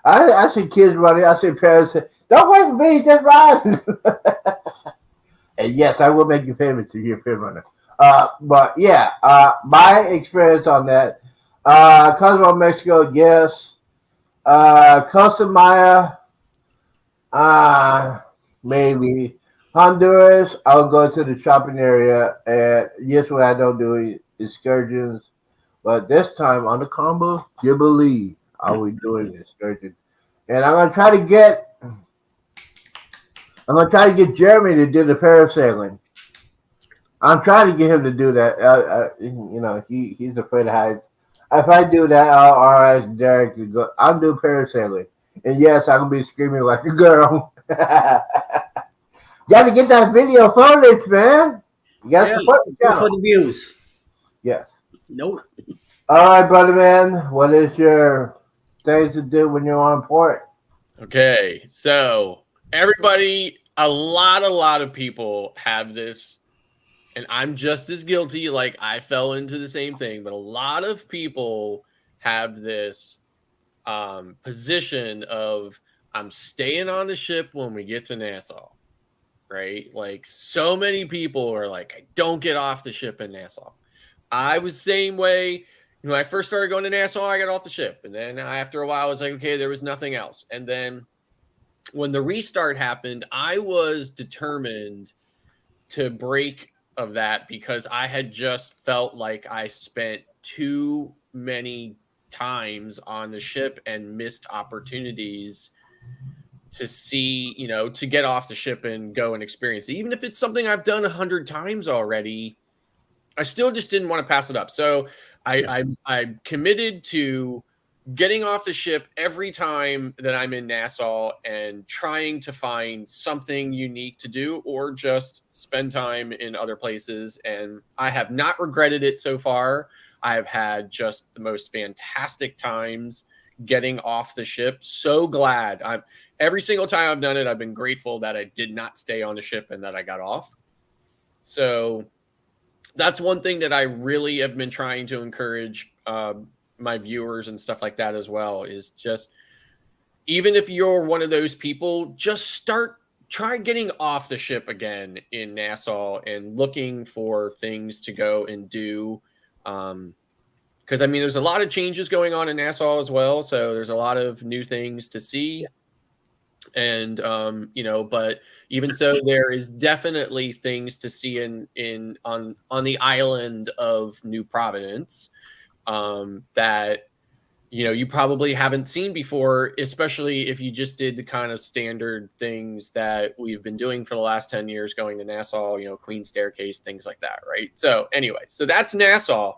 I see kids running. I see parents say, "Don't wait for me, just run." And yes, I will make you famous if you're a pier runner. But yeah, my experience on that. Cozumel, Mexico, yes. Costa Maya, maybe. Honduras, I'll go to the shopping area. And yes, what I don't do excursions. But this time on the Combo Jubilee, I'll be doing excursion. And I'm gonna try to get Jeremy to do the parasailing. I'm trying to get him to do that. You know, he's afraid of heights. If I do that, I'll ask Derek to go. I'll do parasailing. And yes, I'm going to be screaming like a girl. Got to get that video footage, man. You got to support the channel. For the views. Yes. Nope. All right, brother man. What is your thing to do when you're on port? Okay. So everybody, a lot of people have this. And I'm just as guilty, like I fell into the same thing, but a lot of people have this position of I'm staying on the ship when we get to Nassau, right? Like so many people are like, I don't get off the ship in Nassau. I was the same way. You know, when I first started going to Nassau, I got off the ship. And then after a while, I was like, okay, there was nothing else. And then when the restart happened, I was determined to break of that because I had just felt like I spent too many times on the ship and missed opportunities to see, you know, to get off the ship and go and experience it. Even if it's something I've done 100 times already, I still just didn't want to pass it up. So I'm committed to getting off the ship every time that I'm in Nassau and trying to find something unique to do or just spend time in other places. And I have not regretted it so far. I have had just the most fantastic times getting off the ship. So glad. Every single time I've done it, I've been grateful that I did not stay on the ship and that I got off. So that's one thing that I really have been trying to encourage my viewers and stuff like that as well, is just, even if you're one of those people, just try getting off the ship again in Nassau and looking for things to go and do. Because I mean, there's a lot of changes going on in Nassau as well. So there's a lot of new things to see. And, you know, but even so, there is definitely things to see on the island of New Providence that, you know, you probably haven't seen before, especially if you just did the kind of standard things that we've been doing for the last 10 years, going to Nassau, you know, Queen Staircase, things like that. Right. So anyway, so that's Nassau.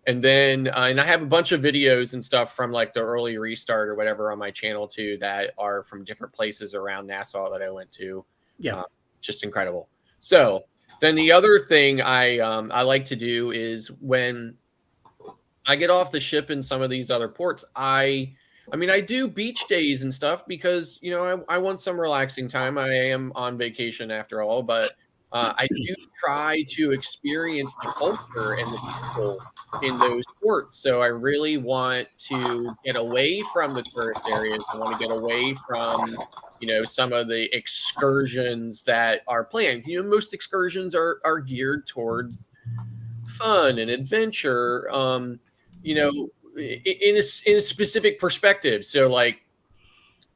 And then, and I have a bunch of videos and stuff from like the early restart or whatever on my channel too, that are from different places around Nassau that I went to. Yeah. Just incredible. So then the other thing I like to do is when I get off the ship in some of these other ports, I mean, I do beach days and stuff because, you know, I want some relaxing time. I am on vacation after all, but I do try to experience the culture and the people in those ports. So I really want to get away from the tourist areas. I want to get away from, you know, some of the excursions that are planned. You know, most excursions are geared towards fun and adventure, you know, in a specific perspective. So like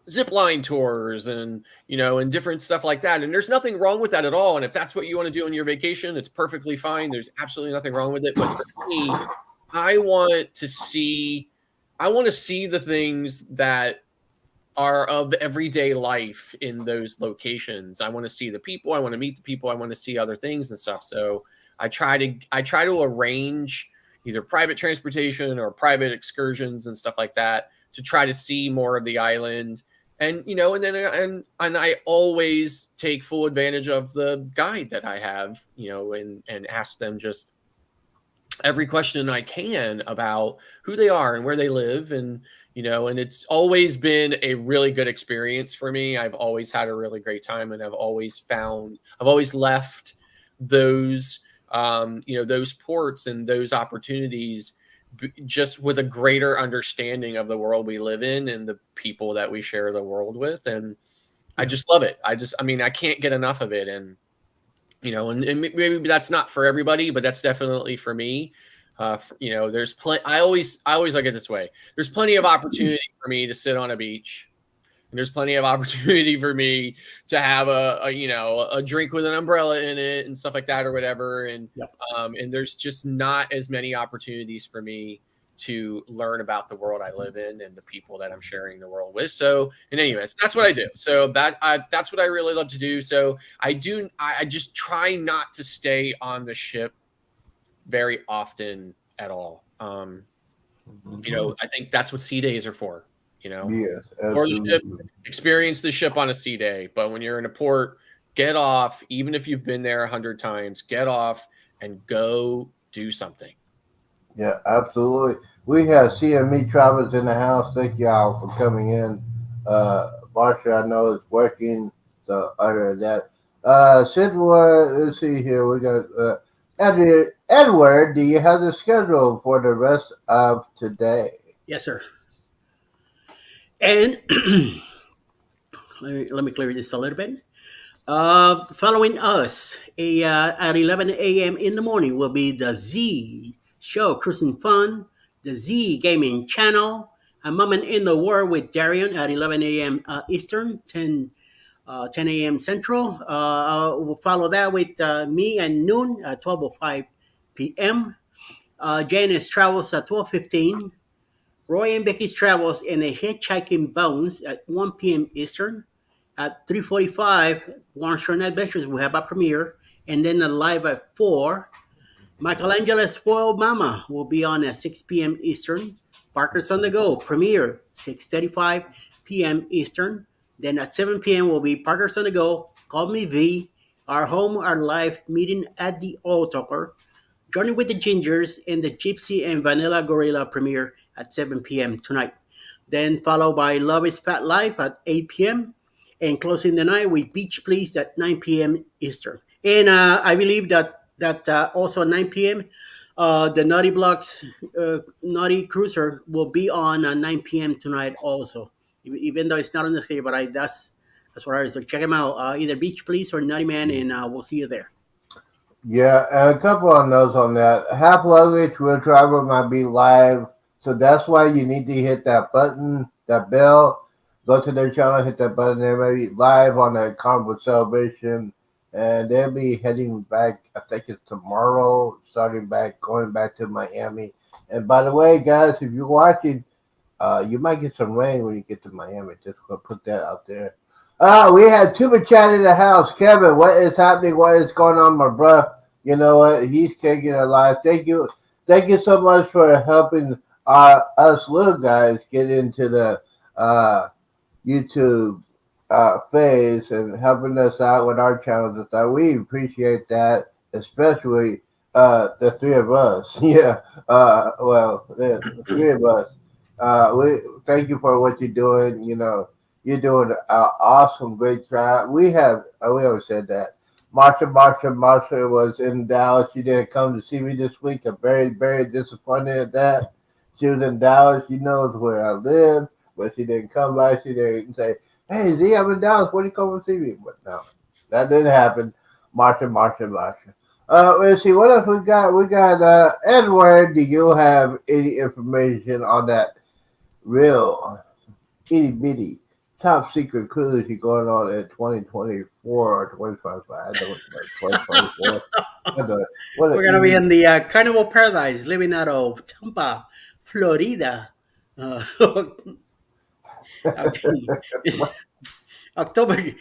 zipline tours and, you know, and different stuff like that. And there's nothing wrong with that at all. And if that's what you want to do on your vacation, it's perfectly fine. There's absolutely nothing wrong with it. But for me, I want to see the things that are of everyday life in those locations. I want to see the people. I want to meet the people. I want to see other things and stuff. So I try to arrange either private transportation or private excursions and stuff like that to try to see more of the island. And and I always take full advantage of the guide that I have, and ask them just every question I can about who they are and where they live, and and it's always been a really good experience for me. I've always had a really great time, and I've always left those those ports and those opportunities just with a greater understanding of the world we live in and the people that we share the world with. And I just love it. I can't get enough of it. And, and maybe that's not for everybody, but that's definitely for me. There's plenty. I always look at it this way. There's plenty of opportunity for me to sit on a beach. And there's plenty of opportunity for me to have a drink with an umbrella in it and stuff like that or whatever. And and there's just not as many opportunities for me to learn about the world I live in and the people that I'm sharing the world with. So, anyways, that's what I do. So that's what I really love to do. So I just try not to stay on the ship very often at all. I think that's what sea days are for. Yes, or the ship, experience the ship on a sea day. But when you're in a port, get off. Even if you've been there 100 times, get off and go do something. Yeah, absolutely. We have CME Travelers in the house. Thank y'all for coming in. Marsha, I know is working. So other than that, Sidward, let's see here. We got Edward. Do you have the schedule for the rest of today? Yes, sir. And let me clear this a little bit. Following us at 11 a.m. in the morning will be the Z Show Cruising Fun, the Z Gaming Channel, A Moment in the World with Darian at 11 a.m. Eastern, 10 a.m. Central. We'll follow that with me and Noon at 12:05 p.m. Janice Travels at 12:15. Roy and Becky's Travels and a Hitchhiking Bones at 1 p.m. Eastern. At 3:45, Warnstone Adventures will have a premiere. And then a live at 4. Michelangelo's Spoiled Mama will be on at 6 p.m. Eastern. Parker's on the Go premiere, 6:35 p.m. Eastern. Then at 7 p.m. will be Parker's on the Go, Call Me V, Our Home, Our Life meeting at the Oil Talker. Journey with the Gingers and the Gypsy and Vanilla Gorilla premiere at 7 p.m. tonight. Then followed by Love is Fat Life at 8 p.m. And closing the night with Beach Please at 9 p.m. Eastern. And I believe that also at 9 p.m., the Naughty Blocks Naughty Cruiser will be on 9 p.m. tonight also. Even though it's not on the schedule, but that's what I was. So check them out, either Beach Please or Naughty Man, and we'll see you there. Yeah, and a couple of notes on that. Half Luggage Real Driver might be live, so that's why you need to hit that button, that bell. Go to their channel, hit that button. They may be live on the Carnival Celebration, and they'll be heading back. I think it's tomorrow, going back to Miami. And by the way, guys, if you're watching, you might get some rain when you get to Miami. Just gonna put that out there. We had Tuba Chat in the house. Kevin, what is happening? What is going on, my bro? You know what? He's kicking it live. Thank you so much for helping us little guys get into the YouTube phase and helping us out with our channels and stuff. We appreciate that, especially the three of us. Yeah. The three of us. We thank you for what you're doing. You're doing an awesome, great job. We always said that. Marsha was in Dallas. She didn't come to see me this week. I'm very, very disappointed at that. She was in Dallas. She knows where I live, but she didn't come by. She didn't say, "Hey, Z, I'm in Dallas. When do you come and see me?" But no, that didn't happen. Marsha. Let's see. What else we got? We got Edward. Do you have any information on that real itty bitty top secret cruise you're going on in 2024 or 2025? I don't know. 2024. We're going to be in the Carnival Paradise, living out of Tampa, Florida. It's October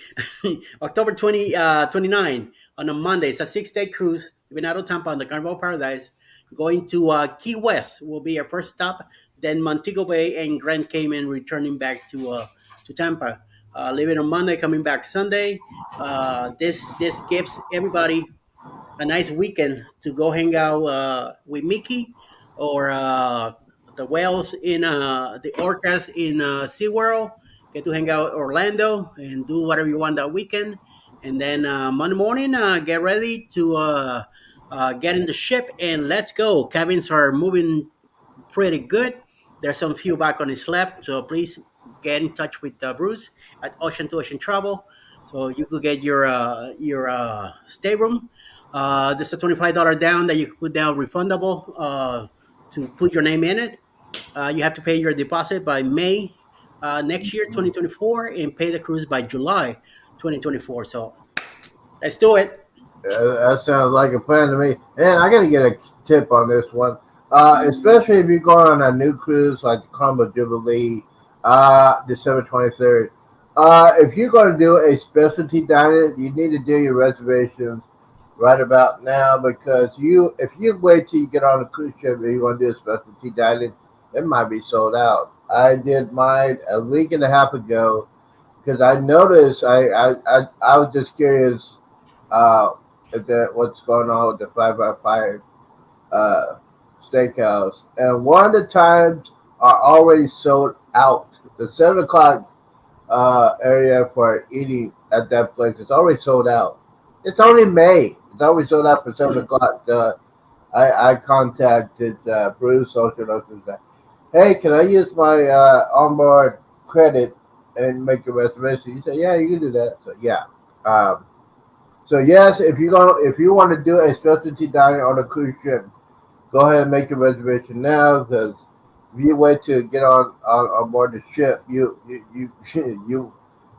October 29 on a Monday. It's a 6-day cruise. Leaving out of Tampa on the Carnival Paradise, going to Key West will be our first stop. Then Montego Bay and Grand Cayman, returning back to Tampa. Leaving on Monday, coming back Sunday. This gives everybody a nice weekend to go hang out with Mickey or the whales in the orcas in SeaWorld. Get to hang out Orlando and do whatever you want that weekend. And then Monday morning, get ready to get in the ship and let's go. Cabins are moving pretty good. There's some few balconies left, so please get in touch with Bruce at Ocean to Ocean Travel, so you could get your stateroom. There's a $25 down that you can put down refundable to put your name in it. You have to pay your deposit by May next year, 2024, and pay the cruise by July 2024. So let's do it. That sounds like a plan to me. And I got to get a tip on this one. Especially if you're going on a new cruise like the Carnival Jubilee, December 23rd. If you're going to do a specialty dining, you need to do your reservations right about now, because if you wait till you get on a cruise ship and you want to do a specialty dining, it might be sold out. I did mine a week and a half ago because I noticed I was just curious what's going on with the 5x5 steakhouse, and one of the times are already sold out. The 7 o'clock area for eating at that place is already sold out. It's only May. It's already sold out for 7 o'clock. I contacted Bruce Social Notions. Hey, can I use my onboard credit and make a reservation? He said, yeah, you can do that. So yeah. So yes, if you want to do a specialty dining on a cruise ship, go ahead and make a reservation now, because if you wait to get on board the ship, you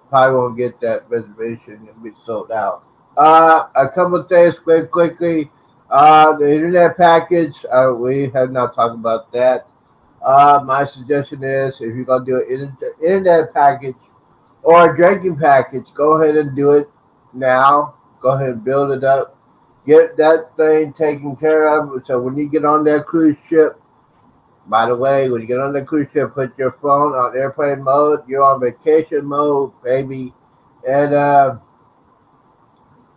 probably won't get that reservation. It'll be sold out. A couple of things quickly. The internet package, we have not talked about that. My suggestion is, if you're going to do an internet package or a drinking package, go ahead and do it now. Go ahead and build it up. Get that thing taken care of. So when you get on that cruise ship, by the way, when you get on the cruise ship, put your phone on airplane mode. You're on vacation mode, baby. And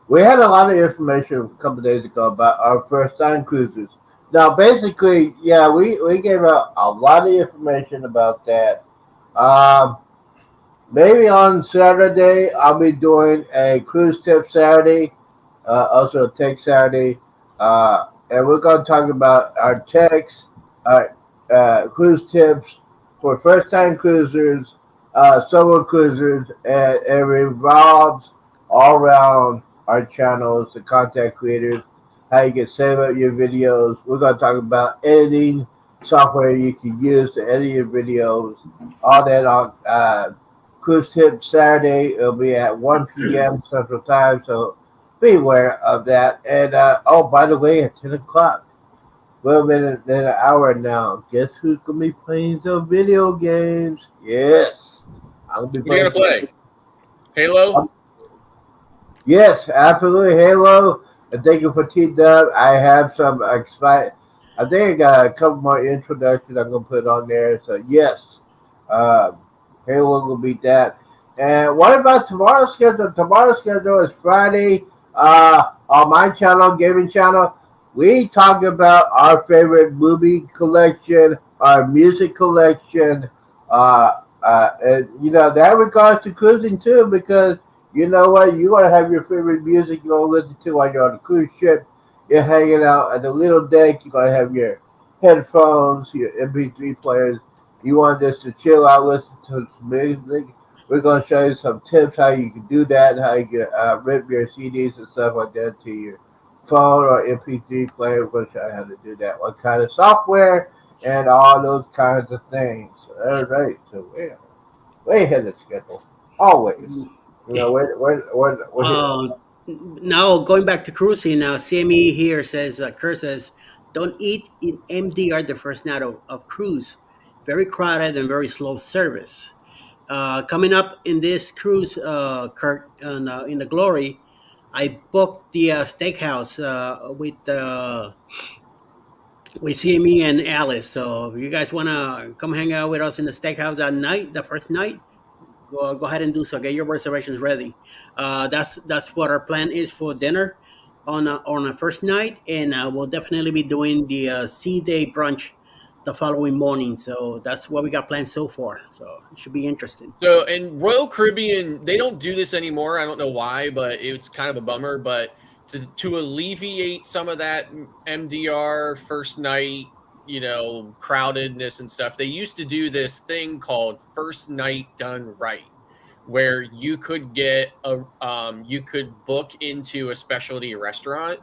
we had a lot of information a couple of days ago about our first-time cruisers. Now, basically, yeah, we gave out a lot of information about that. Maybe on Saturday, I'll be doing a cruise tip Saturday, also a tech Saturday, and we're going to talk about our techs, our cruise tips for first-time cruisers, solo cruisers, and it revolves all around our channels, the content creators, how you can save up your videos. We're going to talk about editing software you can use to edit your videos, all that on Cruise Tip Saturday. It'll be at 1 p.m. Central Time, so be aware of that. And oh, by the way, at 10 o'clock, well, in an hour now, guess who's going to be playing some video games? Yes. I'm going to be playing. What are you going to play? Halo? Yes, absolutely. Halo. And thank you for T-Dub. I have some I think I got a couple more introductions I'm going to put on there. So, yes. Halo will beat that. And what about tomorrow's schedule? Tomorrow's schedule is Friday. On my channel, gaming channel, we talk about our favorite movie collection, our music collection, and that regards to cruising too, because you know what, you're gonna have your favorite music you're gonna listen to while you're on the cruise ship. You're hanging out at the little deck. You're gonna have your headphones, your MP3 players. You want just to chill out, listen to some music. We're going to show you some tips how you can do that, how you can rip your CDs and stuff like that to your phone or MP3 player. We're going to show you how to do that, what kind of software, and all those kinds of things. All right, so we're way ahead of schedule, always. Now, going back to cruising, now CME here says, Kurt says, don't eat in MDR the first night of cruise. Very crowded and very slow service. coming up in this cruise, Kurt, in the Glory, I booked the steakhouse with CME and Alice. So if you guys want to come hang out with us in the steakhouse that night, the first night, go ahead and do so. Get your reservations ready. That's what our plan is for dinner on the first night, and we'll definitely be doing the sea day brunch the following morning. So that's what we got planned so far. So it should be interesting. So in Royal Caribbean, they don't do this anymore. I don't know why, but it's kind of a bummer. But to alleviate some of that MDR first night, crowdedness and stuff, they used to do this thing called First Night Done Right, where you could you could book into a specialty restaurant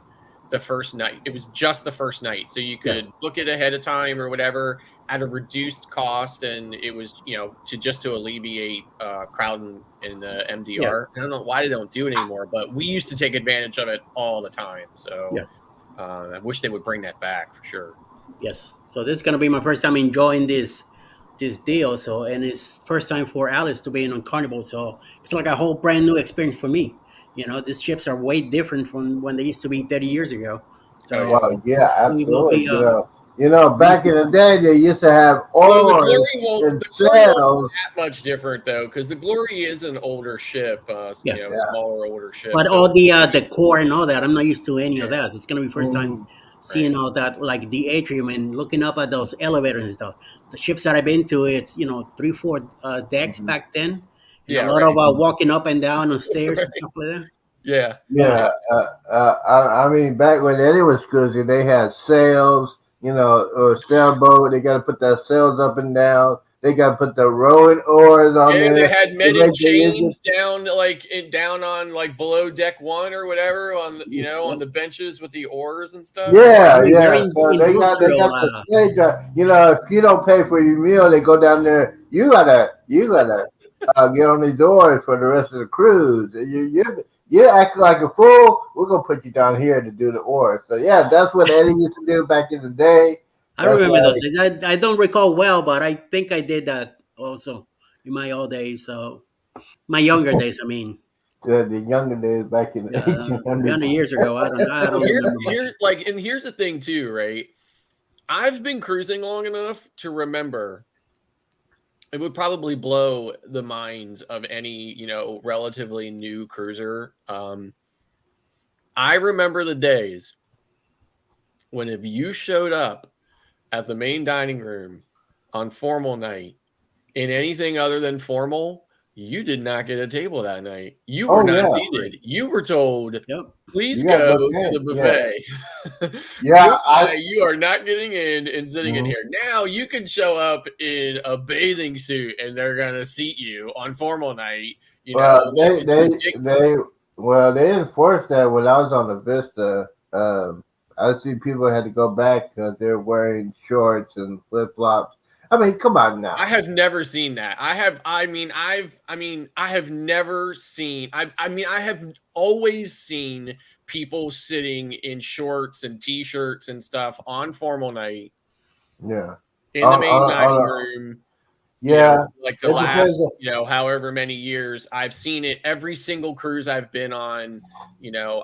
the first night. It was just the first night, so you could book it ahead of time or whatever at a reduced cost, and it was to alleviate crowding in the MDR. I don't know why they don't do it anymore, but we used to take advantage of it all the time. So I wish they would bring that back for sure. Yes. So this is gonna be my first time enjoying this deal. So, and it's first time for Alice to be on Carnival. So it's like a whole brand new experience for me. These ships are way different from when they used to be 30 years ago. So, absolutely. Back in the day, they used to have oars and sails. That much different though, because the Glory is an older ship, smaller, older ship. But all the decor and all that, I'm not used to any of that. So it's gonna be first time seeing all that, like the atrium and looking up at those elevators and stuff. The ships that I've been to, it's 3-4 decks back then. A lot of walking up and down on stairs and stuff like that. Yeah. I mean, back when Eddie was cruising, they had sails, or sailboat. They got to put that sails up and down. They got to put the rowing oars on there. And they had men in chains down on like below deck 1 or whatever on the benches with the oars and stuff. Yeah. So they got the stage. If you don't pay for your meal, they go down there. You gotta get on these oars for the rest of the cruise. You act like a fool. We're gonna put you down here to do the oars. So that's what Eddie used to do back in the day. I remember those days. I don't recall well, but I think I did that also in my old days. So my younger days, I mean. The younger days back in the 1800s. 100 years ago. I don't remember. Here's the thing too, right? I've been cruising long enough to remember. It would probably blow the minds of any, relatively new cruiser. I remember the days when if you showed up at the main dining room on formal night in anything other than formal, you did not get a table that night. You were not seated. You were told, please go to the buffet. You are not getting in and sitting in here. Now you can show up in a bathing suit and they're going to seat you on formal night. They enforced that when I was on the Vista. I see people had to go back because they're wearing shorts and flip flops. I mean, come on now. I have never seen that. I have always seen people sitting in shorts and t-shirts and stuff on formal night. Yeah. In the main dining room. Yeah. Like the last, however many years, I've seen it every single cruise I've been on.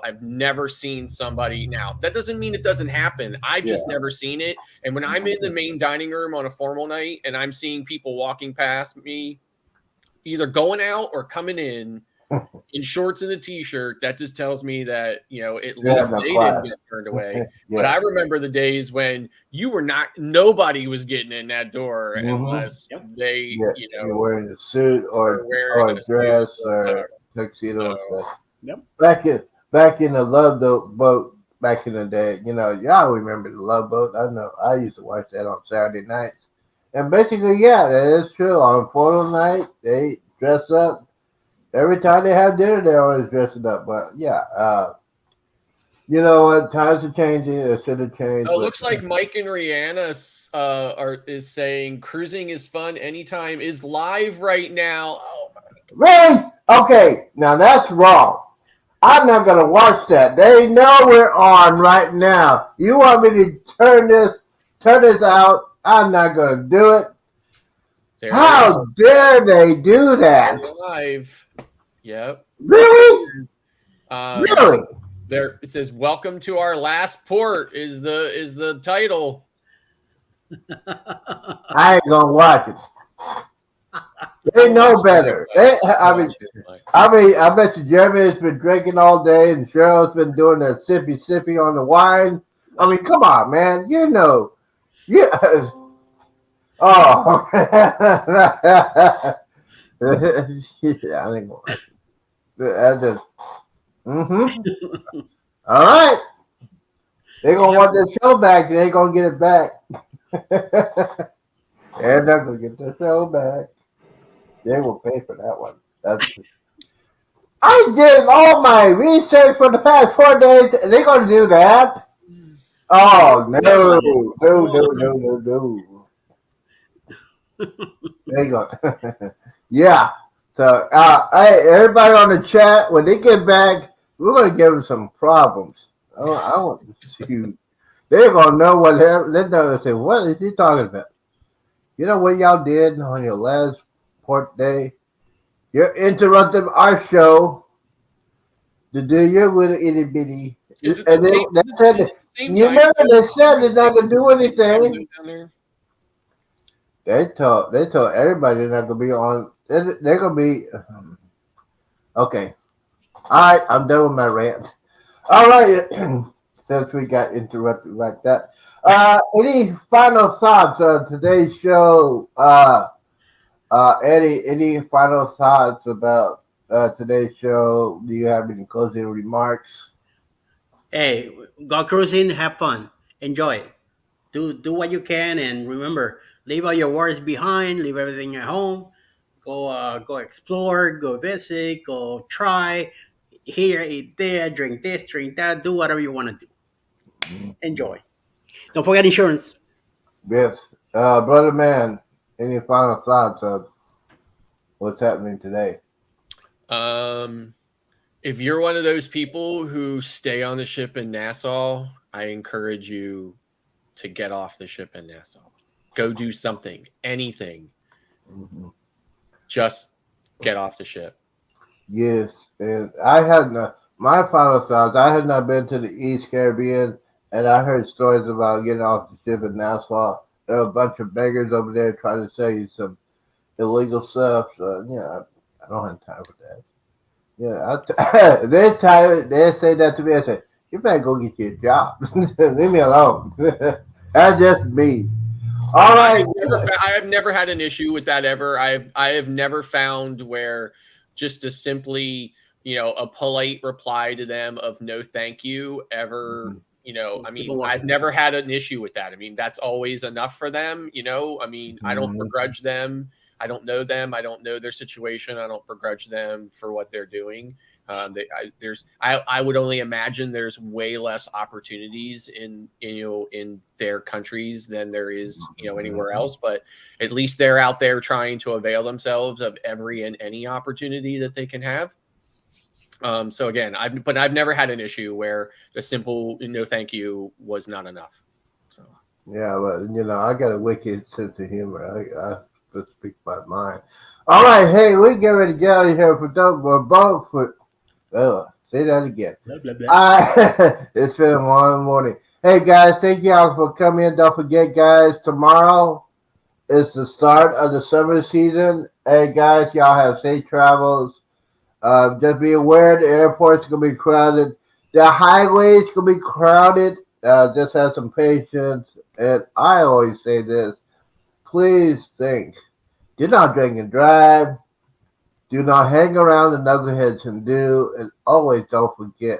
I've never seen somebody. Now, that doesn't mean it doesn't happen. I've just never seen it. And when I'm in the main dining room on a formal night and I'm seeing people walking past me, either going out or coming in shorts and a t-shirt, that just tells me that, at least they didn't get turned away. But I remember the days when nobody was getting in that door unless they, you're wearing a suit or a dress or tuxedo. Back in the Love Boat back in the day, y'all remember the Love Boat. I know I used to watch that on Saturday nights. And basically, that is true. On formal night, they dress up. Every time they have dinner, they're always dressing up. But times are changing. It should have changed. Oh, it looks like Mike and Rihanna is saying cruising is fun anytime is live right now. Oh, really? Okay, now that's wrong. I'm not gonna watch that. They know we're on right now. You want me to turn this out? I'm not gonna do it. How dare they do that? Live. Yep. Really? Really? There it says, "Welcome to our last port." Is the title? I ain't gonna watch it. They know better. I bet you Jeremy has been drinking all day, and Cheryl's been doing that sippy on the wine. I mean, come on, man. You know, yeah. Oh, yeah, I think. I just. All right. They're gonna want their show back. They ain't gonna get it back. They're not gonna get their show back. They will pay for that one. I did all my research for the past 4 days, and they're gonna do that. Oh no. There you go. Yeah. So, hey, everybody on the chat, when they get back, we're gonna give them some problems. I want to see. They're gonna know what happened. They're gonna say, "What is he talking about?" You know what y'all did on your last port day? You interrupted our show to do your little itty bitty. And they said, remember they said they're not gonna do anything. They told everybody they're not gonna be on. They're gonna be okay. All right, I'm done with my rant. All right, since we got interrupted like that. Any final thoughts on today's show? Eddie, any final thoughts about today's show? Do you have any closing remarks? Hey, go cruising, have fun, enjoy it. Do what you can, and remember, leave all your worries behind. Leave everything at home. Go explore. Go visit. Go try. Here, eat there. Drink this. Drink that. Do whatever you want to do. Enjoy. Don't forget insurance. Yes, brother man. Any final thoughts of what's happening today? If you're one of those people who stay on the ship in Nassau, I encourage you to get off the ship in Nassau. Go do something, anything. Just get off the ship. Yes, and I had my final thoughts. I had not been to the East Caribbean, and I heard stories about getting off the ship in Nassau. There are a bunch of beggars over there trying to sell you some illegal stuff. So I don't have time for that. Yeah, they say that to me. I say, you better go get your job. Leave me alone. That's just me. All right. I have never had an issue with that ever. I have never found where just to simply, a polite reply to them of no thank you ever, I've never had an issue with that. I mean, that's always enough for them, I don't begrudge them. I don't know them. I don't know their situation. I don't begrudge them for what they're doing. I would only imagine there's way less opportunities in their countries than there is, anywhere else, but at least they're out there trying to avail themselves of every and any opportunity that they can have. So again, I've never had an issue where a simple no thank you was not enough. So yeah, but I got a wicked sense of humor. I speak my mind. All right, hey, we get ready to get out of here for both. Say that again. Blah, blah, blah. It's been a long morning. Hey guys, thank y'all for coming in. Don't forget, guys, tomorrow is the start of the summer season. Hey guys, y'all have safe travels. Just be aware the airport's gonna be crowded. The highways gonna be crowded. Just have some patience. And I always say this. Please think. Do not drink and drive. Do not hang around the knuckleheads and do. And always don't forget.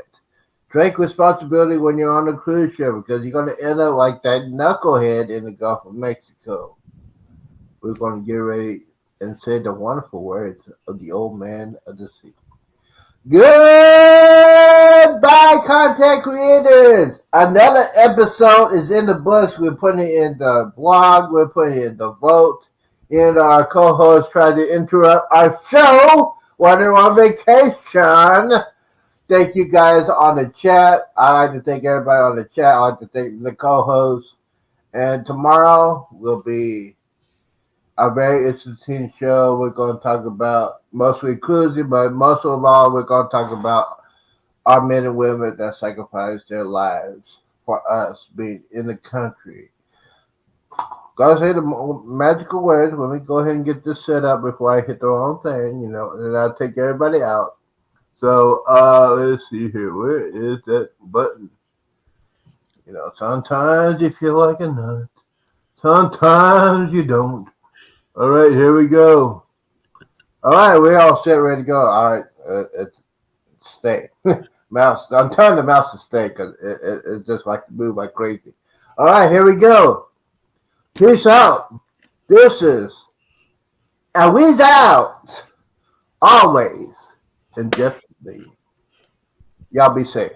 Drink responsibility when you're on a cruise ship because you're going to end up like that knucklehead in the Gulf of Mexico. We're going to get ready and say the wonderful words of the old man of the sea. Goodbye, content creators. Another episode is in the books. We're putting it in the blog. We're putting it in the vote. And our co-host tried to interrupt our show while they're on vacation. Thank you guys on the chat. I like to thank everybody on the chat. I like to thank the co-host. And tomorrow will be a very interesting show. We're going to talk about mostly cruising, but most of all, we're going to talk about our men and women that sacrifice their lives for us being in the country. Gotta say the magical words. Let me go ahead and get this set up before I hit the wrong thing, and I'll take everybody out. So, let's see here. Where is that button? Sometimes you feel like a nut. Sometimes you don't. All right, here we go. All right, we're all set, ready to go. All right, stay. Mouse. I'm telling the mouse to stay because it just like to move like crazy. All right, here we go. Peace out. This is and we's out. Always and definitely. Y'all be safe.